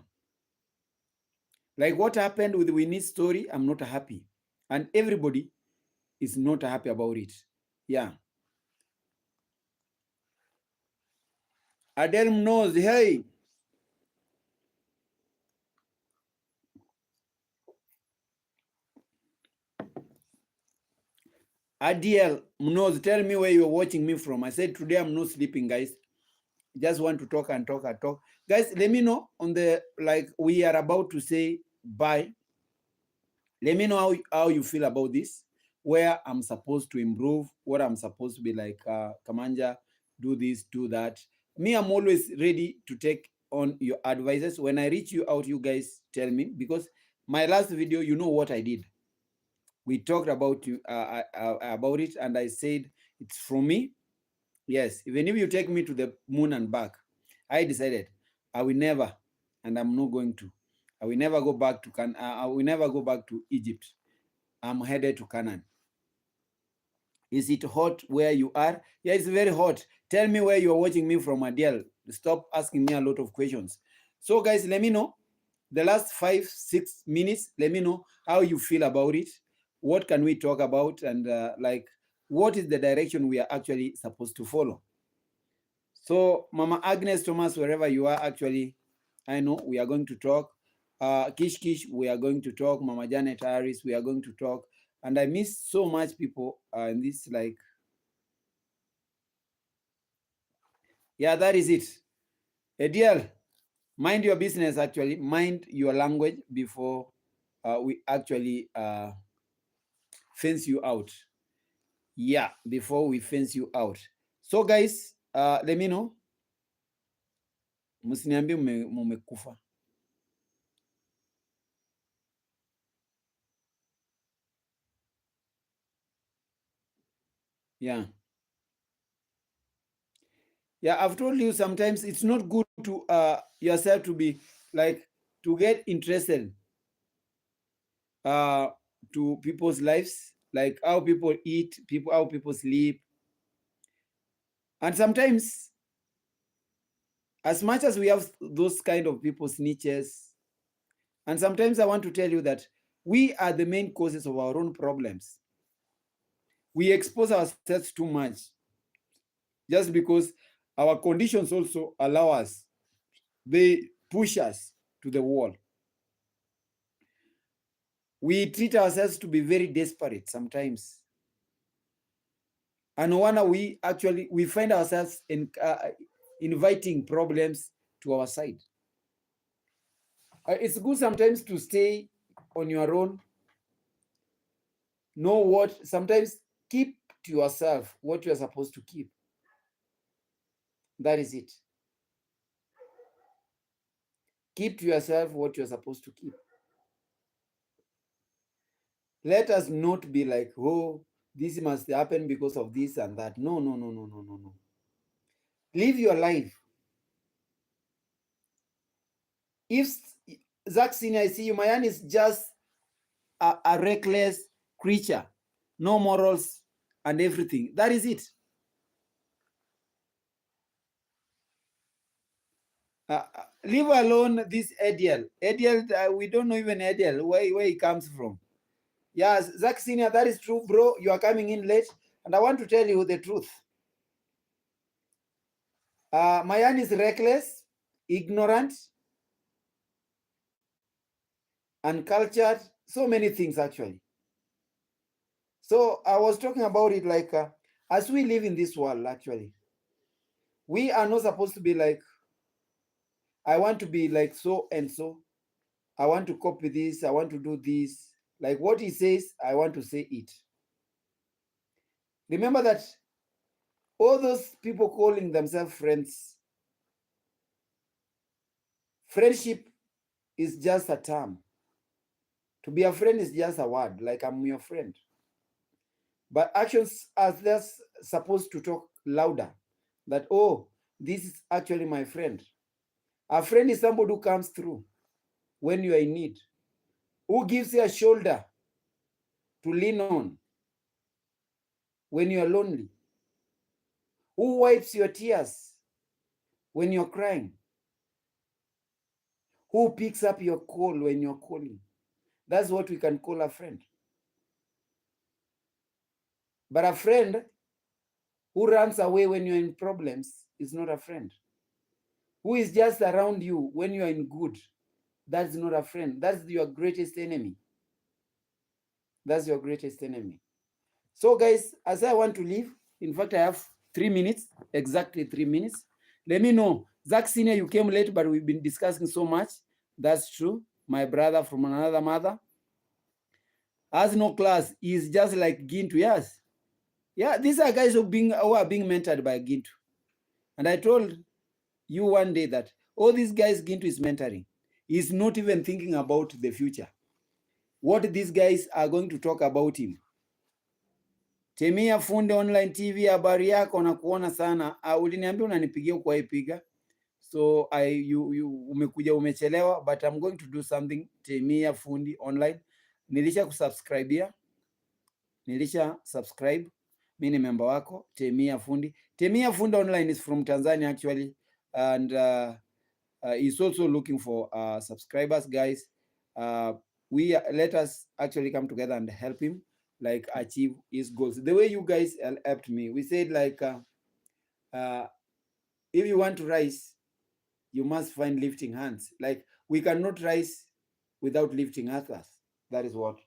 Like what happened with Winnie's story, I'm not happy. And everybody is not happy about it. Yeah. Adele knows, hey, Adiel knows, tell me where you're watching me from. I said, today I'm not sleeping, guys. Just want to talk and talk and talk. Guys, let me know on the, like, we are about to say bye. Let me know how you feel about this, where I'm supposed to improve, what I'm supposed to be like, Kamanja, do this, do that. Me, I'm always ready to take on your advices. When I reach you out, you guys tell me, because my last video, you know what I did. We talked about about it, and I said it's from me. Yes, even if you take me to the moon and back, I decided I will never, and I'm not going to. I will never go back to I will never go back to Egypt. I'm headed to Canaan. Is it hot where you are? Yeah, it's very hot. Tell me where you're watching me from, Adele. Stop asking me a lot of questions. So, guys, let me know the last 5-6 minutes. Let me know how you feel about it. What can we talk about? And like, what is the direction we are actually supposed to follow? So, Mama Agnes Thomas, wherever you are, actually, I know we are going to talk. Kish Kish, we are going to talk. Mama Janet Harris, we are going to talk. And I miss so much people in this, like, yeah, that is it. Ediel, mind your business, actually. Mind your language before we actually fence you out. Yeah, before we fence you out. So, guys, let me know. Msiniambie mumekufa. Yeah. Yeah, I've told you sometimes it's not good to yourself to be like to get interested uh to people's lives, like how people eat, people how people sleep. And sometimes, as much as we have those kind of people snitches, and sometimes I want to tell you that we are the main causes of our own problems. We expose ourselves too much just because our conditions also allow us. They push us to the wall. We treat ourselves to be very desperate sometimes. And no wonder we find ourselves inviting problems to our side. It's good sometimes to stay on your own. Know what, sometimes keep to yourself what you're supposed to keep. That is it. Keep to yourself what you're supposed to keep. Let us not be like, oh, this must happen because of this and that. No, no, no, no, no, no, no. Live your life. If Zach Senior, I see you. Mayani is just a reckless creature, no morals and everything. That is it. Leave alone this Ediel. Ediel, we don't know even Ediel, where he comes from. Yes, Zach Senior, that is true, bro. You are coming in late, and I want to tell you the truth. Mayani is reckless, ignorant, uncultured, so many things actually. So I was talking about it like, as we live in this world, actually, we are not supposed to be like, I want to be like so and so. I want to copy this. I want to do this. Like what he says, I want to say it. Remember that all those people calling themselves friends, friendship is just a term. To be a friend is just a word, like I'm your friend. But actions are just supposed to talk louder. That, oh, this is actually my friend. A friend is somebody who comes through when you are in need, who gives you a shoulder to lean on when you are lonely, who wipes your tears when you're crying, who picks up your call when you're calling. That's what we can call a friend. But a friend who runs away when you're in problems is not a friend. Who is just around you when you're in good, that's not a friend. That's your greatest enemy. That's your greatest enemy. So guys, as I want to leave, in fact, I have 3 minutes, exactly 3 minutes. Let me know. Zach Senior, you came late, but we've been discussing so much. That's true. My brother from another mother has no class. He's just like Gintu. Yes. Yeah, these are guys who are being mentored by Gintu. And I told you one day that all these guys Gintu is mentoring, he's not even thinking about the future. What these guys are going to talk about him. Temia Funde Online TV, habari yako na kuona sana. Uliniambia unanipigia kwa ipiga. So umekuja umechelewa, but I'm going to do something. Temia Fundi Online. Nilisha kusubscribea. Nilisha subscribe. Mimi ni member wako, Temia Fundi. Temia Fundi Online is from Tanzania actually, and he's also looking for subscribers, guys. Let us actually come together and help him like achieve his goals. The way you guys helped me, we said like, if you want to rise, you must find lifting hands. Like we cannot rise without lifting others. That is what.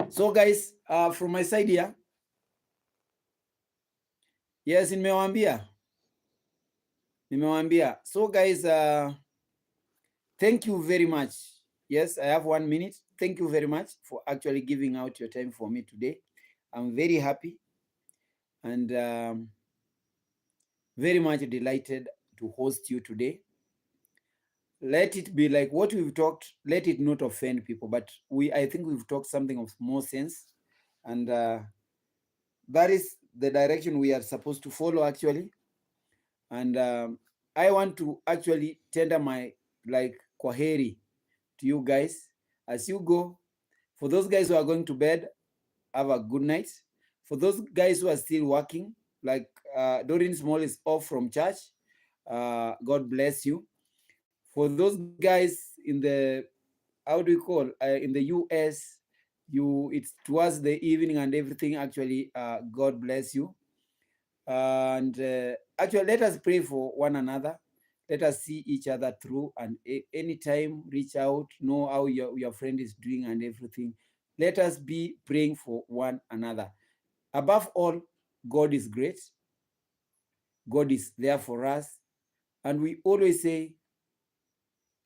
So guys, from my side here, yes, nimewambia. So guys, thank you very much. Yes, I have 1 minute. Thank you very much for actually giving out your time for me today. I'm very happy and very much delighted to host you today. Let it be like what we've talked, let it not offend people, but I think we've talked something of more sense, and that is the direction we are supposed to follow actually. And I want to actually tender my like kwaheri to you guys as you go. For those guys who are going to bed, have a good night. For those guys who are still working, like Doreen Small is off from church, God bless you. For those guys in the, how do you call, in the US, it's towards the evening and everything, actually, God bless you. And actually, let us pray for one another. Let us see each other through, and anytime reach out, know how your friend is doing and everything. Let us be praying for one another. Above all, God is great. God is there for us. And we always say,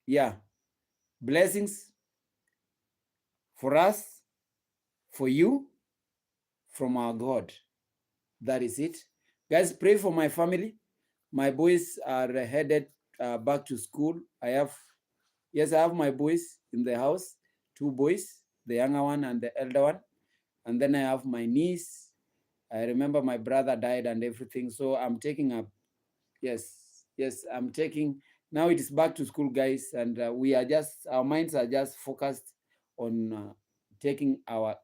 yeah, blessings for us, for you, from our God. That is it. Guys, pray for my family. My boys are headed back to school. I have my boys in the house, 2 boys, the younger one and the elder one. And then I have my niece. I remember my brother died and everything. So I'm taking up, yes, I'm taking Now it is back to school, guys, and we are just, our minds are just focused on taking our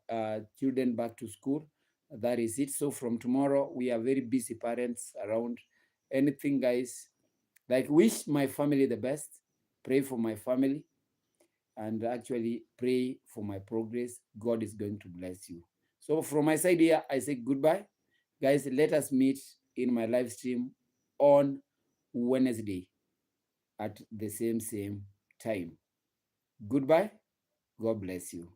children back to school. That is it. So from tomorrow, we are very busy parents around anything, guys. Like, wish my family the best, pray for my family, and actually pray for my progress. God is going to bless you. So from my side here, I say goodbye. Guys, let us meet in my live stream on Wednesday at the same time. Goodbye. God bless you.